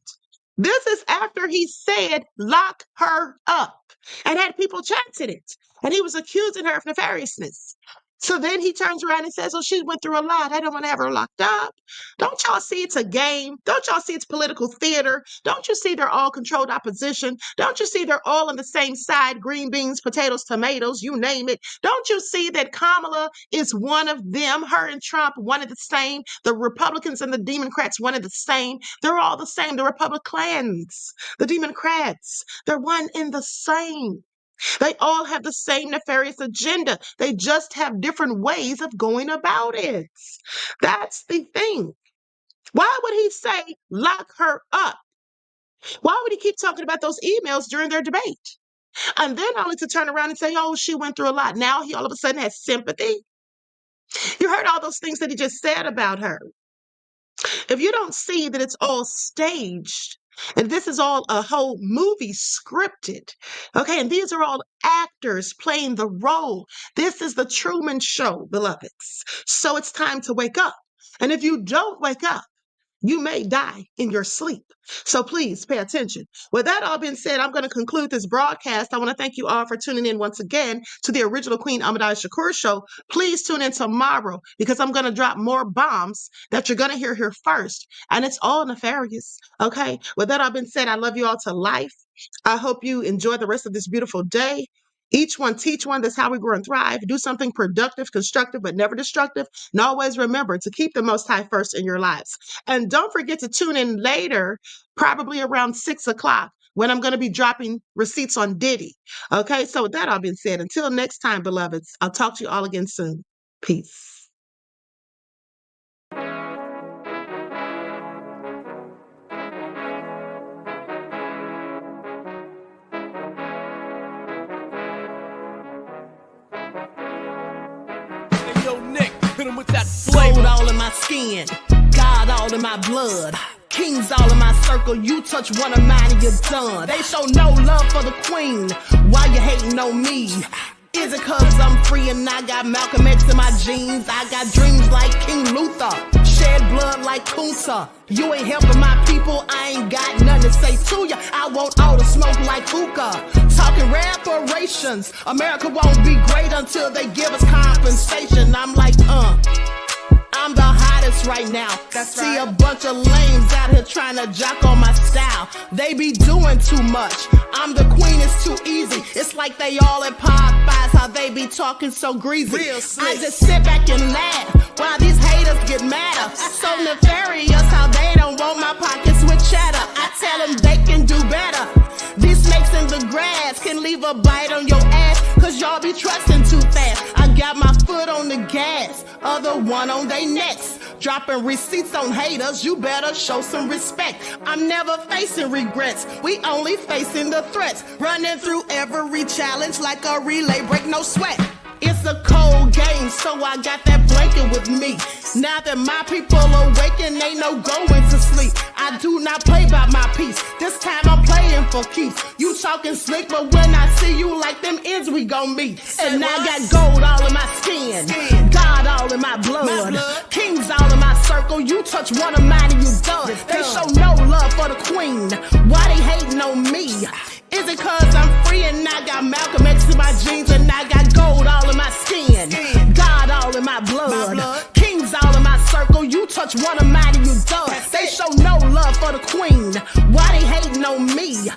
This is after he said, "Lock her up," and had people chanting it. And he was accusing her of nefariousness. So then he turns around and says, "Oh, she went through a lot. I don't want to have her locked up." Don't y'all see it's a game? Don't y'all see it's political theater? Don't you see they're all controlled opposition? Don't you see they're all on the same side? Green beans, potatoes, tomatoes, you name it. Don't you see that Kamala is one of them? Her and Trump, one of the same. The Republicans and the Democrats, one of the same. They're all the same. The Republicans, the Democrats, they're one and the same. They all have the same nefarious agenda. They just have different ways of going about it. That's the thing. Why would he say, "Lock her up"? Why would he keep talking about those emails during their debate? And then only to turn around and say, "Oh, she went through a lot." Now he all of a sudden has sympathy. You heard all those things that he just said about her. If you don't see that it's all staged, and this is all a whole movie scripted, okay, and these are all actors playing the role. This is the Truman Show, beloveds. So it's time to wake up. And if you don't wake up, you may die in your sleep. So please pay attention. With that all being said, I'm going to conclude this broadcast. I want to thank you all for tuning in once again to the original Queen Ahmadiyyah Shakur show. Please tune in tomorrow because I'm going to drop more bombs that you're going to hear here first. And it's all nefarious. Okay. With that all being said, I love you all to life. I hope you enjoy the rest of this beautiful day. Each one teach one. That's how we grow and thrive. Do something productive, constructive, but never destructive. And always remember to keep the Most High first in your lives. And don't forget to tune in later, probably around 6 o'clock, when I'm going to be dropping receipts on Diddy. Okay, so with that all being said, until next time, beloveds, I'll talk to you all again soon. Peace. Hit him with that flavor. Gold all in my skin, God all in my blood. Kings all in my circle, you touch one of mine and you're done. They show no love for the queen, why you hating on me? Is it cause I'm free and I got Malcolm X in my jeans? I got dreams like King Luther, shed blood like Kunta. You ain't helping my people, I ain't got nothing to say to ya. I want all the smoke like hookah. Talking reparations, America won't be great until they give us compensation. I'm like, I'm the hottest right now. That's See right. A bunch of lames out here trying to jock on my style. They be doing too much. I'm the queen, it's too easy. It's like they all at Popeyes, how they be talking so greasy. I just sit back and laugh while these haters get madder. So nefarious how they don't want my pockets with cheddar. I tell them they can do better. These snakes in the grass can leave a bite on your ass, cause y'all be trusting too fast. I got my foot on the gas, other one on they necks. Dropping receipts on haters, you better show some respect. I'm never facing regrets, we only facing the threats. Running through every challenge like a relay, break no sweat. It's a cold game, so I got that blanket with me. Now that my people awaken, ain't no going to sleep. I do not play by my piece, this time I'm playing for keeps. You talking slick, but when I see you like them ends, we gon' meet. And I got gold all in my skin, God all in my blood. Kings all in my circle, you touch one of mine and you done. They show no love for the queen, why they hating on me? Is it cause I'm free and I got Malcolm X in my jeans and I got gold all in my skin, God all in my blood. Kings all in my circle, you touch one of mine and you done. They show no love for the queen, why they hating on me?